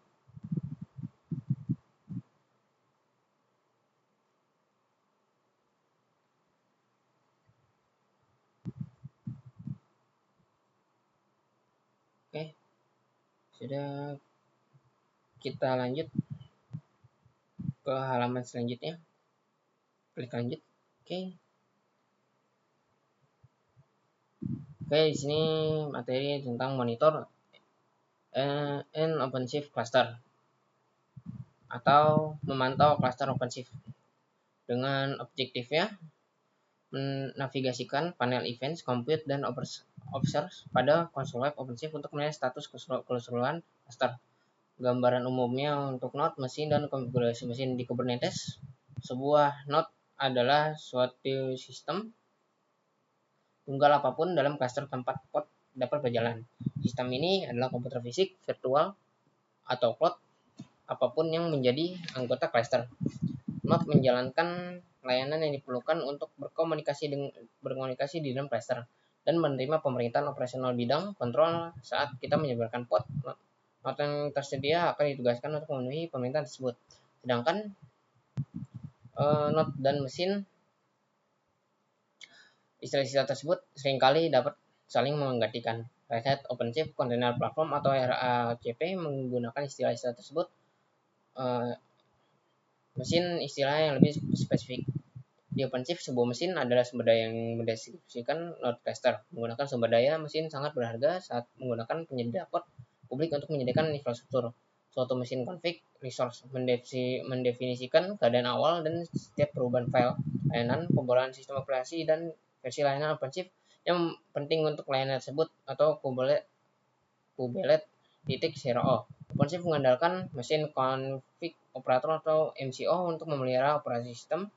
Oke, sudah. Kita lanjut ke halaman selanjutnya. Klik lanjut. Oke. Oke, di sini materi tentang monitor and OpenShift cluster atau memantau cluster OpenShift dengan objektifnya menavigasikan panel events, compute, dan observers pada konsol web OpenShift untuk melihat status keseluruhan cluster. Gambaran umumnya untuk node, mesin, dan konfigurasi mesin di Kubernetes. Sebuah node adalah suatu sistem tunggal apapun dalam cluster tempat pod dapat berjalan. Sistem ini adalah komputer fisik, virtual, atau cloud, apapun yang menjadi anggota cluster. Node menjalankan layanan yang diperlukan untuk berkomunikasi di dalam cluster dan menerima pemerintahan operasional bidang kontrol saat kita menyebarkan pod. Node yang tersedia akan ditugaskan untuk memenuhi pemerintahan tersebut. Sedangkan node dan mesin, istilah-istilah tersebut seringkali dapat saling menggantikan. Red Hat OpenShift Container Platform atau RACP menggunakan istilah-istilah tersebut. Mesin istilah yang lebih spesifik. Di OpenShift, sebuah mesin adalah sumber daya yang mendeskripsikan node cluster. Menggunakan sumber daya mesin sangat berharga saat menggunakan penyedia cloud publik untuk menyediakan infrastruktur. Suatu mesin config resource mendefinisikan keadaan awal dan setiap perubahan file, layanan, pembolaan sistem operasi, dan versi layanan OpenShift yang penting untuk layanan tersebut atau kubelet.0. OpenShift mengandalkan mesin config operator atau MCO untuk memelihara sistem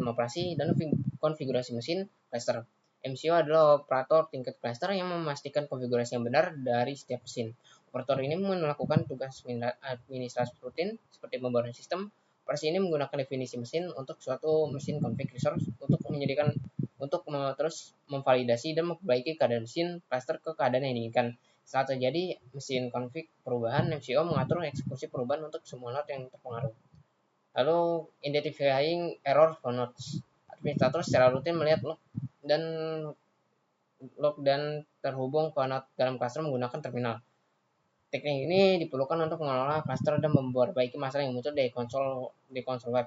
operasi dan konfigurasi mesin cluster. MCO adalah operator tingkat cluster yang memastikan konfigurasi yang benar dari setiap mesin. Operator ini melakukan tugas administrasi rutin seperti pembaruan sistem. Operasi ini menggunakan definisi mesin untuk suatu mesin config resource untuk terus memvalidasi dan memperbaiki keadaan mesin cluster ke keadaan yang diinginkan. Saat terjadi mesin config perubahan, MCO mengatur eksekusi perubahan untuk semua node yang terpengaruh. Lalu, identifying error for nodes. Administrator secara rutin melihat log dan terhubung ke node dalam cluster menggunakan terminal. Teknik ini diperlukan untuk mengelola cluster dan memperbaiki masalah yang muncul di konsol web.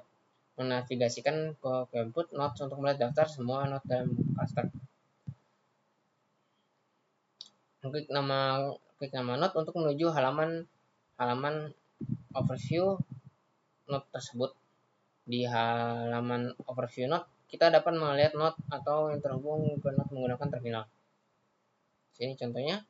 Menavigasikan ke input nodes untuk melihat daftar semua node dalam cluster. Klik nama node untuk menuju halaman overview node tersebut. Di halaman overview node, kita dapat melihat node atau yang terhubung ke node menggunakan terminal. Sini contohnya.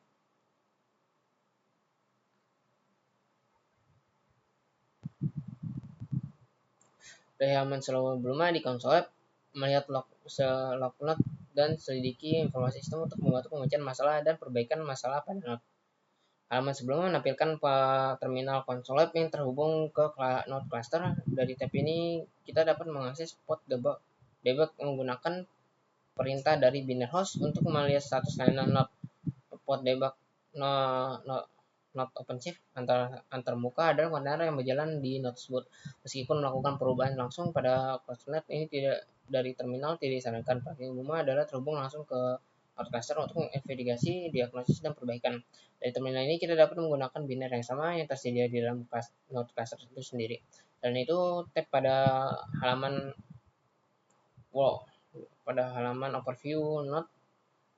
Dari halaman sebelumnya di konsol web, melihat log node dan selidiki informasi sistem untuk membantu pemecahan masalah dan perbaikan masalah pada node. Halaman sebelumnya menampilkan terminal konsol web yang terhubung ke node cluster. Dari tab ini, kita dapat mengakses pod debug menggunakan perintah dari binary host untuk melihat status layanan node. Pod debug node OpenShift antar muka adalah kontainer yang berjalan di node tersebut. Meskipun melakukan perubahan langsung pada cluster ini tidak dari terminal tidak disarankan. Praktik umumnya adalah terhubung langsung ke node cluster untuk menginvestigasi, diagnosis, dan perbaikan. Dari terminal ini kita dapat menggunakan binary yang sama yang tersedia di dalam node cluster itu sendiri. Dan itu tab pada halaman overview node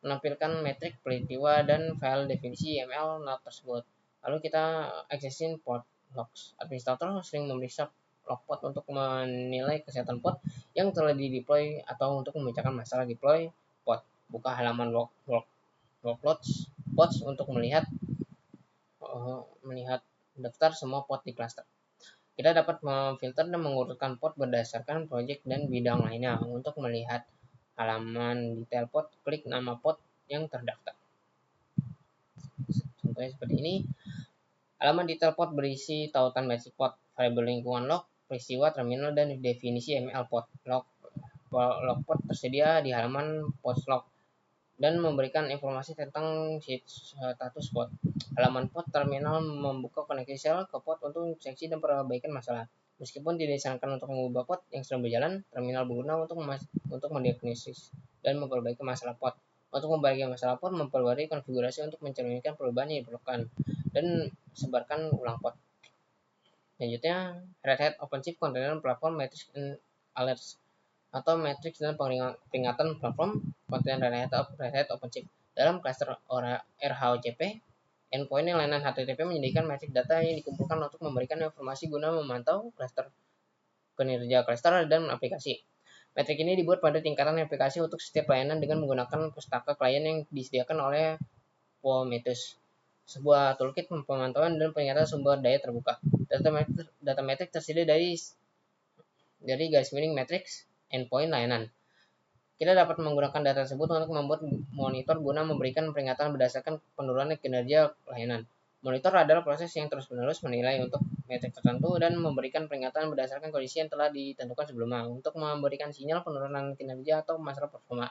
menampilkan metrik, peristiwa, dan file definisi YAML node tersebut. Lalu kita accessing port logs. Administrator sering memeriksa log pod untuk menilai kesehatan pod yang telah di-deploy atau untuk memecahkan masalah deploy pod. Buka halaman logs pods untuk melihat daftar semua pod di cluster. Kita dapat memfilter dan mengurutkan pod berdasarkan project dan bidang lainnya. Untuk melihat halaman detail pod, klik nama pod yang terdaftar. Contohnya seperti ini. Halaman detail pod berisi tautan basic pod, variabel lingkungan log, peristiwa, terminal, dan definisi ML pod. Log pod tersedia di halaman pods log dan memberikan informasi tentang status pod. Halaman pod terminal membuka koneksi sel ke pod untuk seksi dan perbaikan masalah. Meskipun didesainkan untuk mengubah pod yang sedang berjalan, terminal berguna untuk mendiagnosis dan memperbaiki masalah pod. Untuk memperbaiki masalah pod, memperbarui konfigurasi untuk mencerminkan perubahan yang diperlukan dan sebarkan ulang pod. Selanjutnya, Red Hat OpenShift Container Platform Metrics and Alerts atau Metrics dan peringatan platform kontainer Red Hat OpenShift. Dalam cluster RHOCP, endpoint yang layanan HTTP menyediakan metrik data yang dikumpulkan untuk memberikan informasi guna memantau kinerja cluster dan aplikasi. Metrik ini dibuat pada tingkatan aplikasi untuk setiap layanan dengan menggunakan pustaka klien yang disediakan oleh Prometheus, sebuah toolkit pemantauan dan peringatan sumber daya terbuka. Data metrik tersedia dari garis miring matrix endpoint layanan. Kita dapat menggunakan data tersebut untuk membuat monitor guna memberikan peringatan berdasarkan penurunan kinerja layanan. Monitor adalah proses yang terus-menerus menilai untuk metrik tertentu dan memberikan peringatan berdasarkan kondisi yang telah ditentukan sebelumnya untuk memberikan sinyal penurunan kinerja atau masalah performa.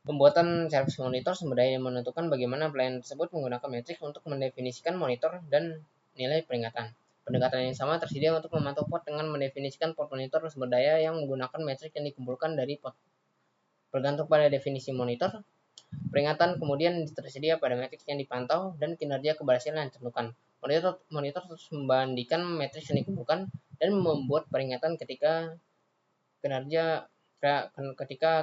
Pembuatan service monitor sumber daya yang menentukan bagaimana pelayanan tersebut menggunakan metrik untuk mendefinisikan monitor dan nilai peringatan. Pendekatan yang sama tersedia untuk memantau pod dengan mendefinisikan pod monitor sumber daya yang menggunakan metrik yang dikumpulkan dari pod. Bergantung pada definisi monitor, peringatan kemudian tersedia pada metrik yang dipantau dan kinerja keberhasilan yang ditentukan. Monitor terus membandingkan metrik yang dikumpulkan dan membuat peringatan ketika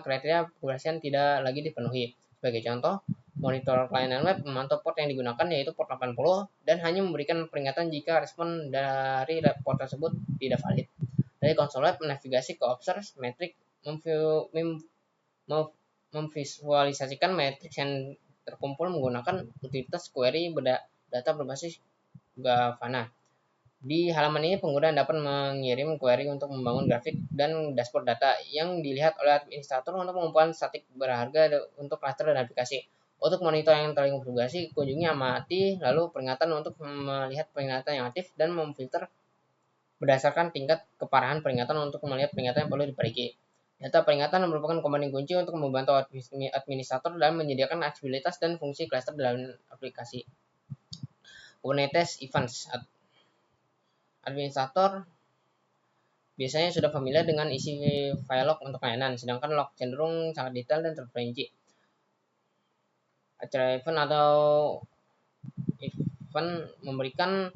kriteria keberhasilan tidak lagi dipenuhi. Sebagai contoh, monitor layanan web memantau port yang digunakan yaitu port 80 dan hanya memberikan peringatan jika respon dari port tersebut tidak valid. Dari konsol web navigasi ke observe metrik memvisualisasikan matriks yang terkumpul menggunakan utilitas query data berbasis Grafana. Di halaman ini pengguna dapat mengirim query untuk membangun grafik dan dashboard data yang dilihat oleh administrator untuk mengumpulkan statik berharga untuk cluster dan aplikasi. Untuk monitor yang terkonfigurasi, kunjungi amati lalu peringatan untuk melihat peringatan yang aktif dan memfilter berdasarkan tingkat keparahan peringatan untuk melihat peringatan yang perlu diperbaiki. Data peringatan merupakan komponen kunci untuk membantu administrator dalam menyediakan aksesibilitas dan fungsi cluster dalam aplikasi. Kubernetes Events. Administrator biasanya sudah familiar dengan isi file log untuk layanan, sedangkan log cenderung sangat detail dan terperinci. Acara event atau event memberikan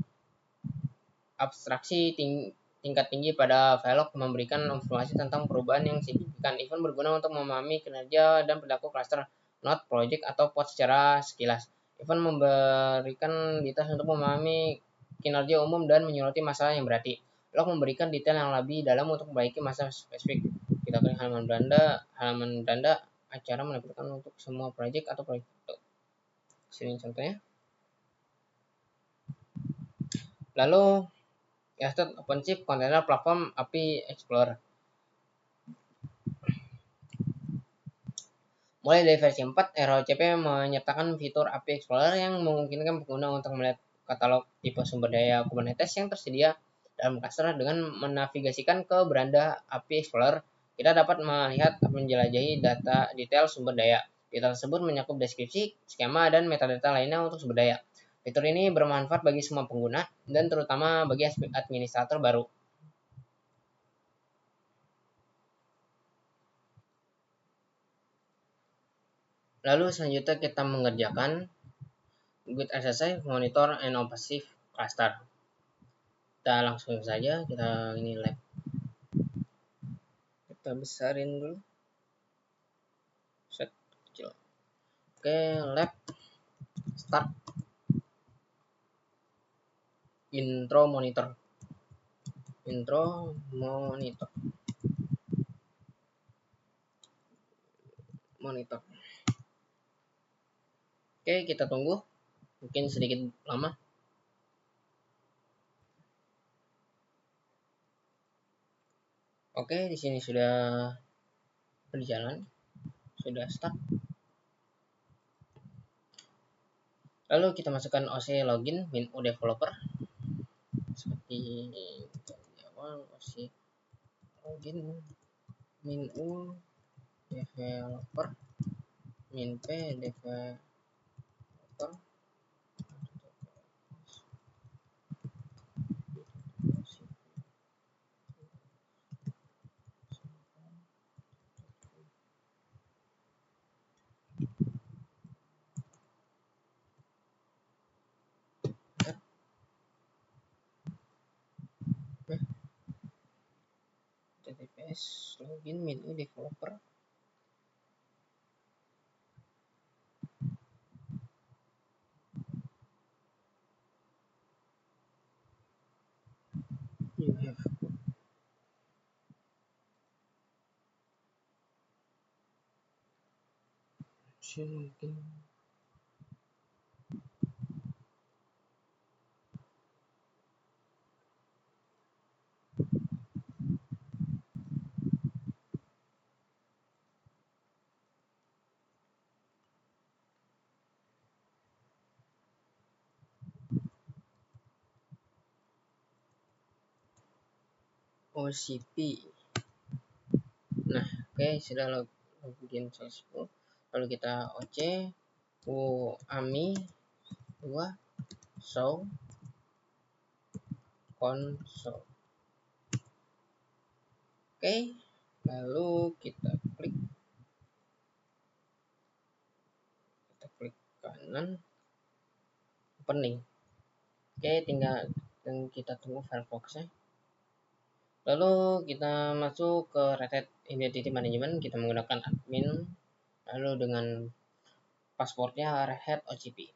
abstraksi tingkat tinggi pada file log, memberikan informasi tentang perubahan yang signifikan. Event berguna untuk memahami kinerja dan perilaku cluster, node, project, atau pod secara sekilas. Event memberikan detail untuk memahami kinerja umum dan menyoroti masalah yang berarti. Log memberikan detail yang lebih dalam untuk memperbaiki masalah spesifik. Kita klik halaman beranda acara menampilkan untuk semua project atau proyek. Sini contohnya. Lalu OpenShift Container Platform API Explorer. Mulai dari versi 4, RHOCP menyertakan fitur API Explorer yang memungkinkan pengguna untuk melihat katalog tipe sumber daya Kubernetes yang tersedia dalam cluster. Dengan menavigasikan ke beranda API Explorer, kita dapat melihat menjelajahi detail sumber daya. Data tersebut mencakup deskripsi, skema, dan metadata lainnya untuk sumber daya. Fitur ini bermanfaat bagi semua pengguna dan terutama bagi administrator baru. Lalu selanjutnya kita mengerjakan Git SSI Monitor and OpenShift Cluster. Kita langsung saja, kita ini lab. Kita besarin dulu. Set kecil. Oke, lab start intro monitor. Monitor. Oke, kita tunggu. Mungkin sedikit lama. Oke, di sini sudah berjalan, sudah start. Lalu kita masukkan OC login min.u developer seperti awal. OC login min.u developer min.p developer. https login min.u developer. You have mungkin OCP. Nah, oke, sudah login successful. Lalu kita OC ami 2 show console. Oke, lalu kita klik kanan opening. Oke, tinggal kita tunggu Firefox-nya. Lalu kita masuk ke Red Hat Identity Management. Kita menggunakan admin, lalu dengan passwordnya Red Hat OCP.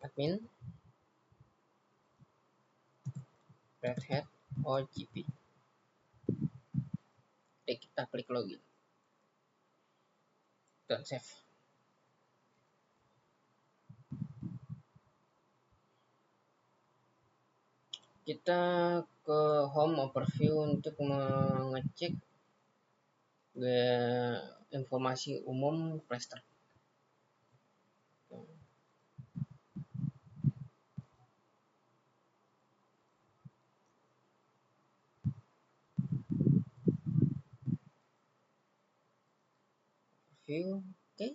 Admin Red Hat OCP. Oke, kita klik login dan save. Kita ke home overview untuk mengecek informasi umum cluster. View, oke.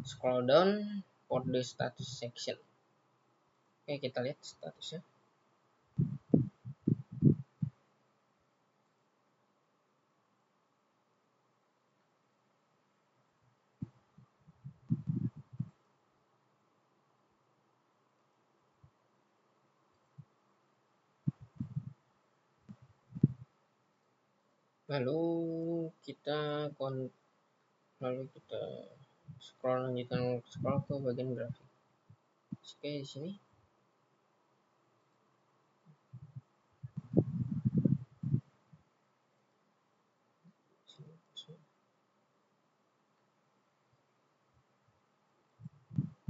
Scroll down for the status section. Oke, kita lihat statusnya. Lalu kita scroll ke bagian grafik. Oke, di sini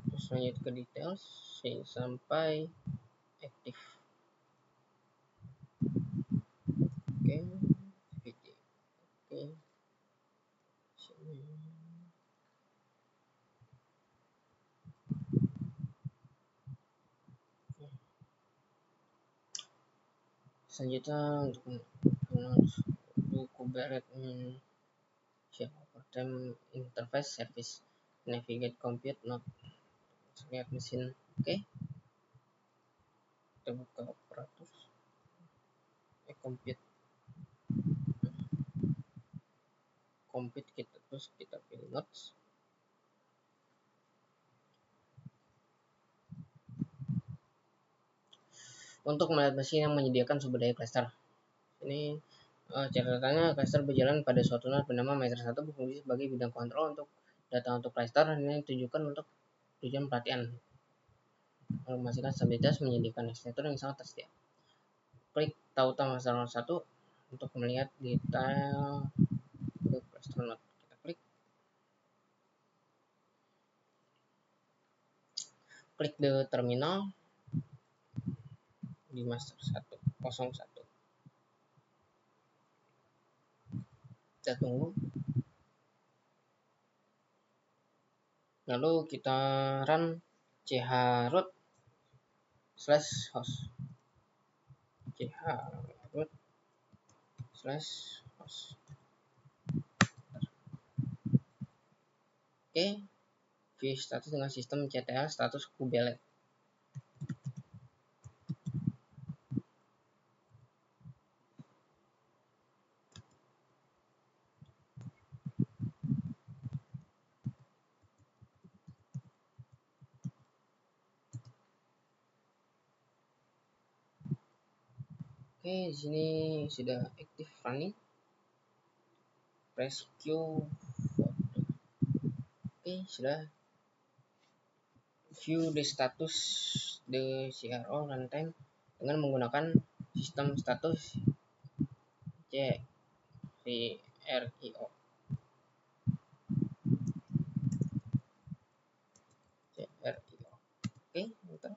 terus lanjut ke details sampai aktif. Oke, video. Oke, sini. Selanjutnya untuk Kubernetes interface service navigate compute not lihat mesin. Oke, kita buka operator compute kita terus kita pilih nodes. untuk melihat mesin yang menyediakan sumber daya cluster. Ini catatannya, cluster berjalan pada suatu node bernama meter 1 berfungsi sebagai bidang kontrol untuk data untuk cluster. Ini ditujukan untuk tujuan pelatihan, memastikan stabilitas, menyediakan arsitektur yang sangat tersedia. Klik tautan master node 1 untuk melihat detail ke cluster node. Kita klik the terminal di master 101. Kita tunggu. Lalu kita run chroot /host chroot /host. Oke, view status dengan sistem ctl status kubelet. Oke, di sini sudah aktif running. Press Q. Oke, sudah. View the status the CRO runtime dengan menggunakan sistem status CRIO. Oke, enter.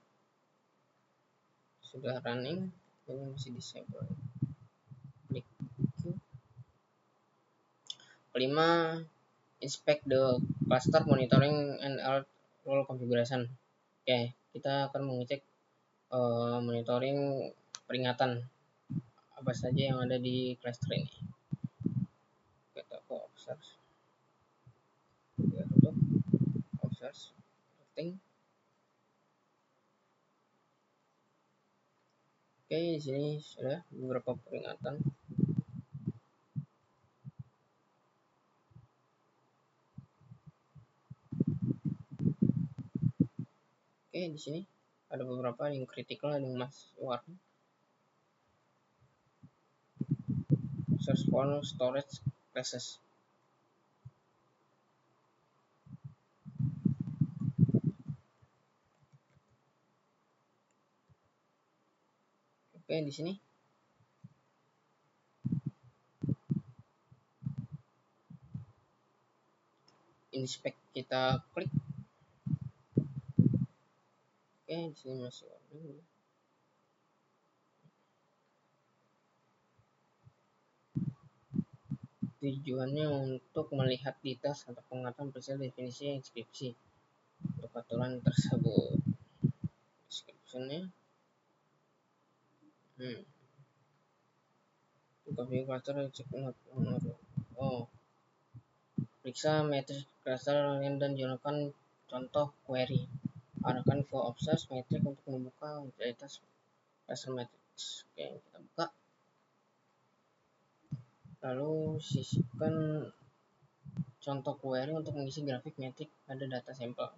Sudah running, ini masih disable. Klik Q. Kelima, inspect the cluster monitoring and alert role configuration. Oke, kita akan mengecek monitoring peringatan apa saja yang ada di cluster ini. Kita ke observe, kita tutup observe setting. Oke, di sini sudah beberapa peringatan. Oke, di sini ada beberapa yang critical, ada yang masih warna. Search for storage classes. Oke, di sini inspect, kita klik. Oke, di sini masih warna. Tujuannya untuk melihat detail atau pengaturan presel definisi inskripsi untuk aturan tersebut. Descriptionnya configure cluster cek node. Periksa matriks cluster dan jalankan contoh query. Arahkan ke observe matrix untuk membuka utilitas cluster matrix. Oke, kita buka. Lalu sisipkan contoh query untuk mengisi grafik metrik pada data sampel.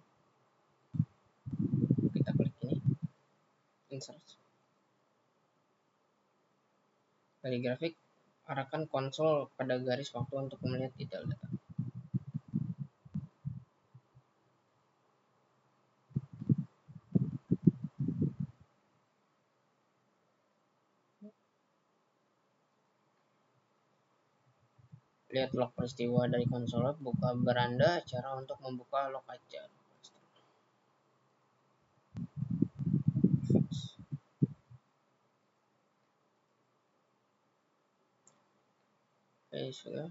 Kita klik ini, insert. Dari grafik, arahkan konsol pada garis waktu untuk melihat detail data. Lihat log peristiwa dari konsol, buka beranda cara untuk membuka log ajar. Oke, sudah.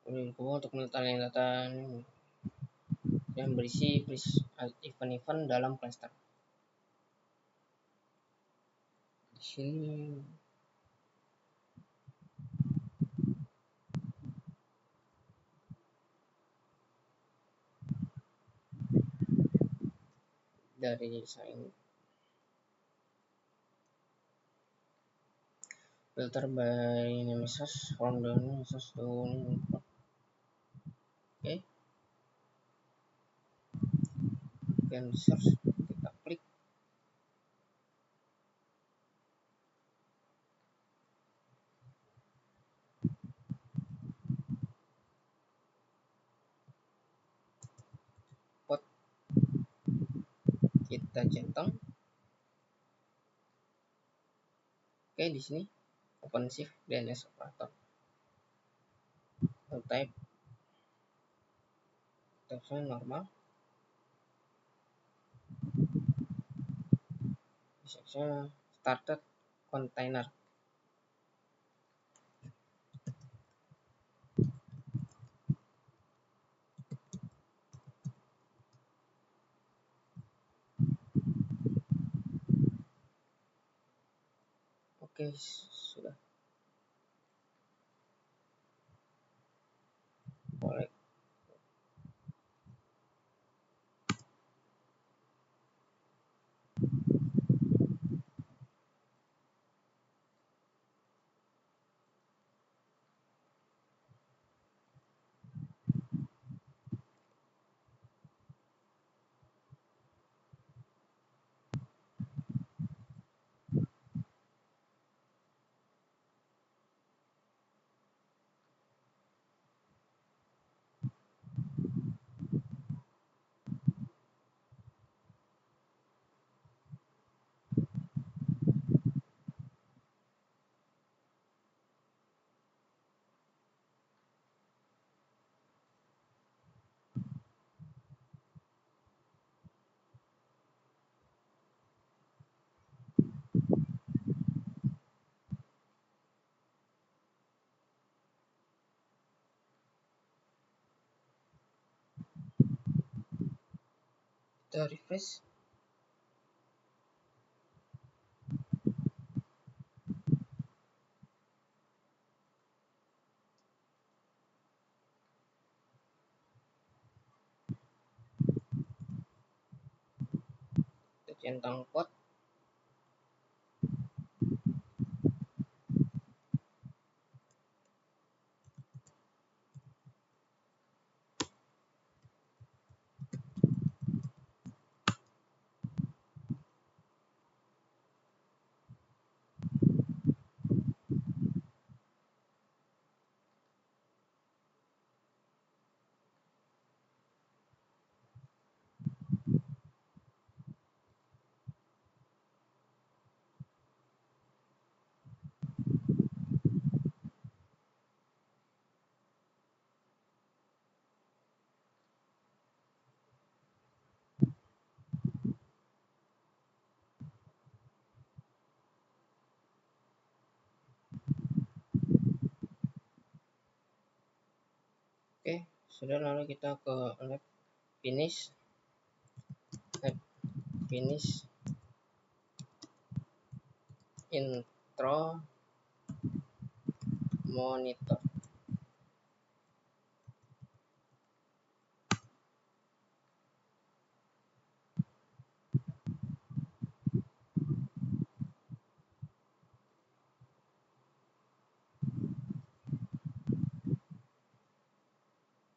Untuk meletakkan data yang berisi event-event dalam cluster. Di sini dari desain filter by name source from the source to oke. bagian search kita klik. Port kita centang. Oke, di sini OpenShift DNS operator. Type normal. Section started container. Oke, sudah. Boleh. Kita refresh. Kita centang port. Oke, sudah. Lalu kita ke lab finish. Lab finish intro monitor.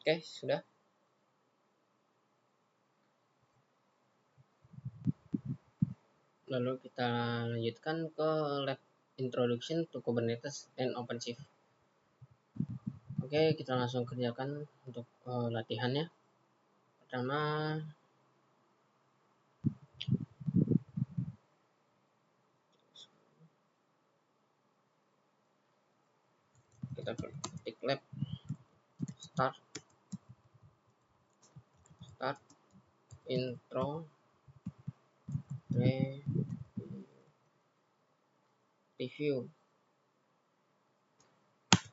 Oke, sudah. Lalu kita lanjutkan ke lab introduction to Kubernetes and OpenShift. Oke, kita langsung kerjakan untuk latihannya. Pertama, kita ketik lab start intro review,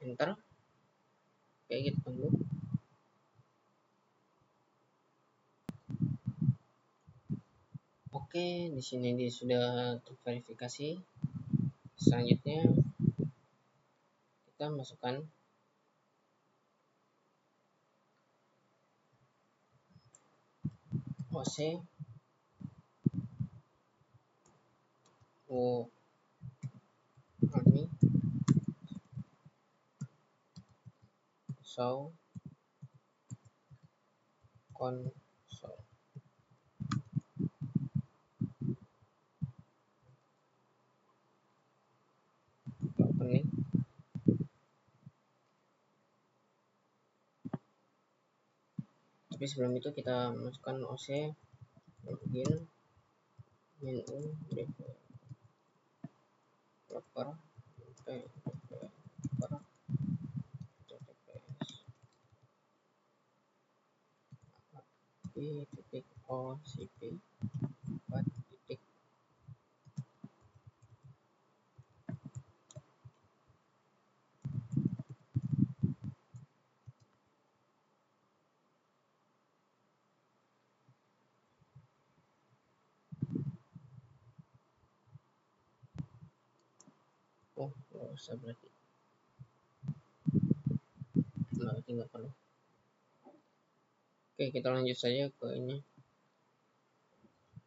enter. Oke, kita tunggu. Oke, di sini dia sudah terverifikasi. Selanjutnya kita masukkan OC ini show console. Tapi sebelum itu kita masukkan OC login menu developer developer https titik ocp 4 titik. Oh, nggak usah berarti nggak perlu. Oke, kita lanjut saja ke ini.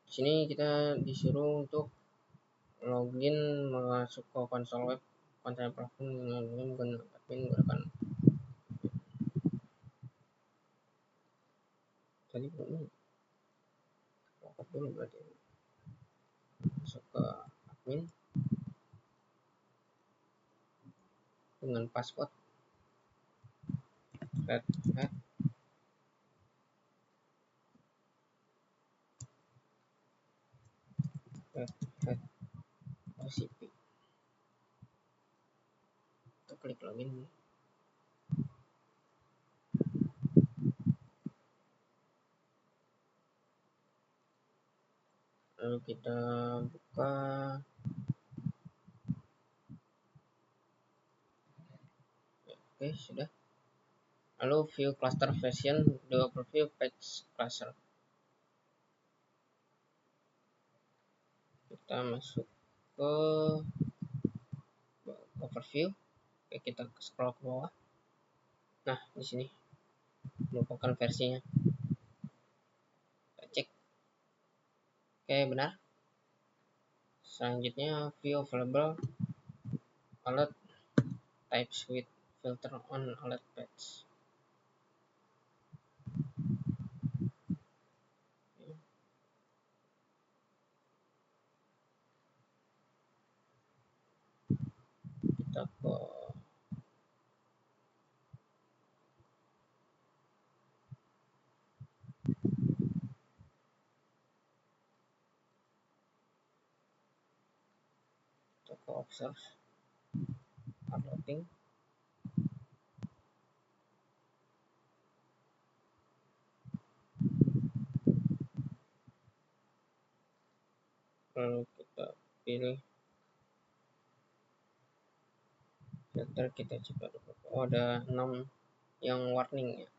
Di sini kita disuruh untuk login masuk ke konsol web konten platform menggunakan tadi ini login dulu berarti masuk ke admin dengan password red hat OCP. Kita klik login. Lalu kita buka oke sudah. Lalu view cluster version the overview page cluster. Kita masuk ke overview. Oke, kita scroll ke bawah. Nah, di sini merupakan versinya. Kita cek. Oke, benar. Selanjutnya view available alert types with filter on alert page. Kita ke observe uploading. Lalu kita pilih filter, kita coba dulu. Oh, ada 6 yang warning ya.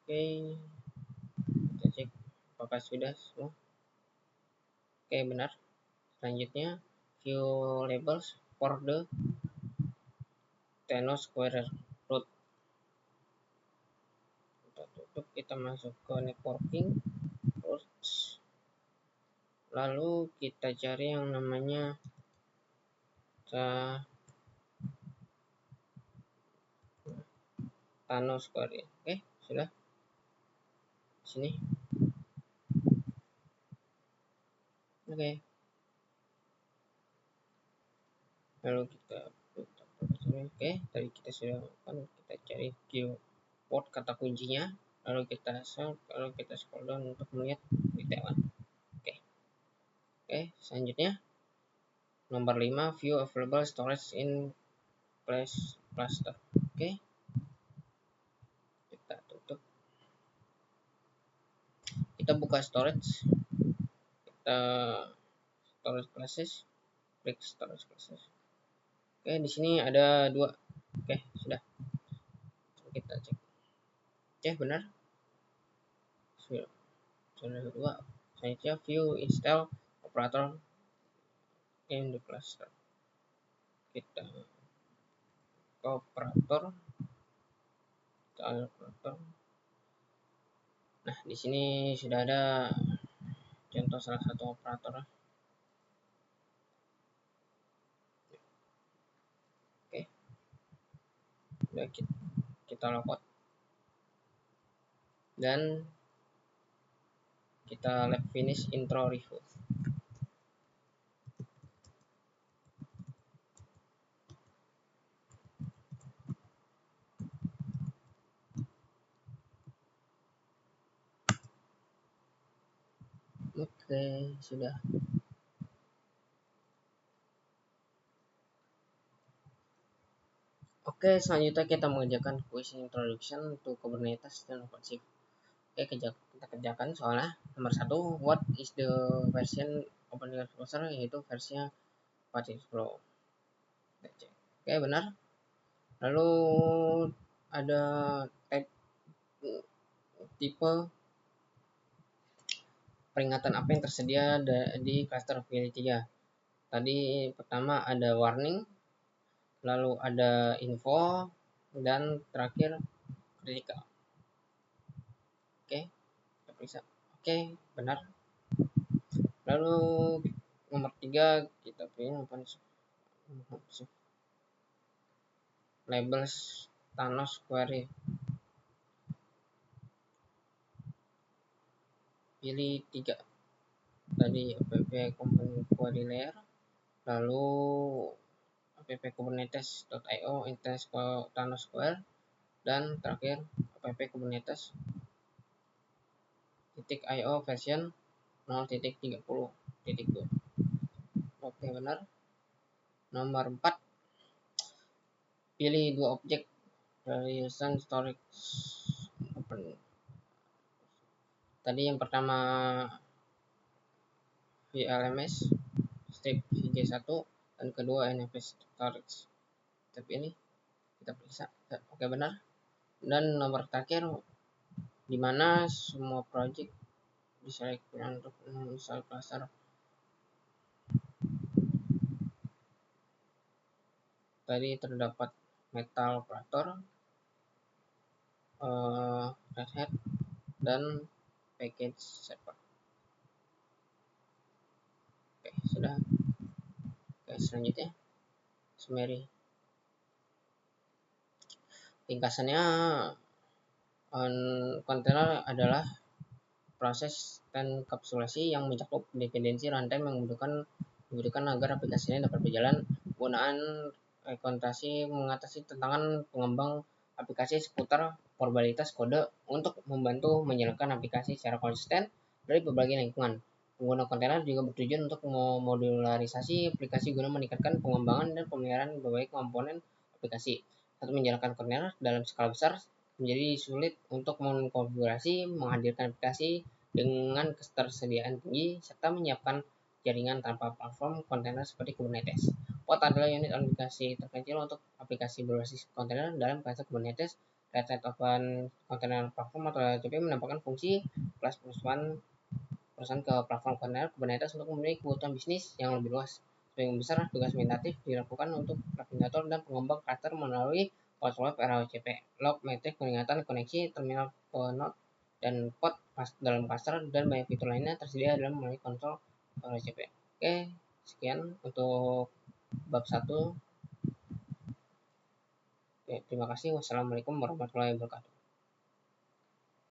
Oke, kita cek apakah sudah semua. Oke, benar. Selanjutnya view labels for the Tenos Square root. Kita tutup, kita masuk ke networking terus lalu kita cari yang namanya Thanos Square. Oke, sudah. Sini. Oke. Lalu kita oke, tadi kita sudah lakukan, kita cari keyword kata kuncinya, lalu kita search, lalu kita scroll down untuk melihat detailan. Oke, selanjutnya nomor 5 view available storage in cluster. Oke, kita tutup, kita buka storage, kita storage classes, klik storage classes. Oke, di sini ada 2. Oke, sudah. Kita cek. Oke, benar. Sudah 2. Selanjutnya view install operator in the cluster. Kita ke operator. Nah, di sini sudah ada contoh salah satu operator. Oke, sudah kita logout dan kita lab finish intro review. Oke, sudah. Oke, selanjutnya kita mengerjakan quiz introduction to Kubernetes dan OpenShift. Oke, kita kerjakan soalnya. Nomor 1, what is the version OpenShift browser, yaitu versinya 4.0. Oke, benar. Lalu ada tipe peringatan apa yang tersedia di cluster VLI 3. Tadi pertama ada warning, lalu ada info, dan terakhir critical. Oke, kita periksa. Oke, benar. Lalu nomor 3 kita pilih labels Thanos query. Pilih 3. Tadi app component query layer, lalu app kubernetes.io instance Thanos square, dan terakhir app kubernetes.io version 0.30.2. Oke, benar. Nomor 4, pilih 2 objek dari user storage open. Tadi yang pertama VLMS strip VJ1 dan kedua NFS storage. Tapi ini kita periksa. Oke, benar. Dan nomor terakhir, di mana semua project diselektifkan untuk install cluster. Tadi terdapat metal operator, Red Hat, dan package server. Oke, sudah. Oke, selanjutnya summary. Ringkasannya, kontainer adalah proses enkapsulasi yang mencakup dependensi runtime yang memudahkan agar aplikasinya dapat berjalan. Penggunaan konsentrasi mengatasi tantangan pengembang aplikasi seputar probabilitas kode untuk membantu menjalankan aplikasi secara konsisten dari berbagai lingkungan. Pengguna kontainer juga bertujuan untuk memodularisasi aplikasi guna meningkatkan pengembangan dan pemeliharaan berbagai komponen aplikasi. Satu, menjalankan kontainer dalam skala besar menjadi sulit untuk mengkonfigurasi, menghadirkan aplikasi dengan ketersediaan tinggi, serta menyiapkan jaringan tanpa platform kontainer seperti Kubernetes. Pod adalah unit aplikasi terkecil untuk aplikasi berbasis kontainer dalam cluster Kubernetes. Red Hat Open Container Platform atau RHCP menampakkan fungsi kelas perusahaan ke platform kontainer Kubernetes untuk memenuhi kebutuhan bisnis yang lebih luas. Sebagian besar tugas administratif dilakukan untuk administrator dan pengembang cluster melalui Postweb RHCP, log, metrik, peringatan, koneksi, terminal node, dan pod dalam cluster, dan banyak fitur lainnya tersedia dalam melalui konsol RHCP. Oke, sekian untuk bab 1. Oke, terima kasih. Wassalamualaikum warahmatullahi wabarakatuh.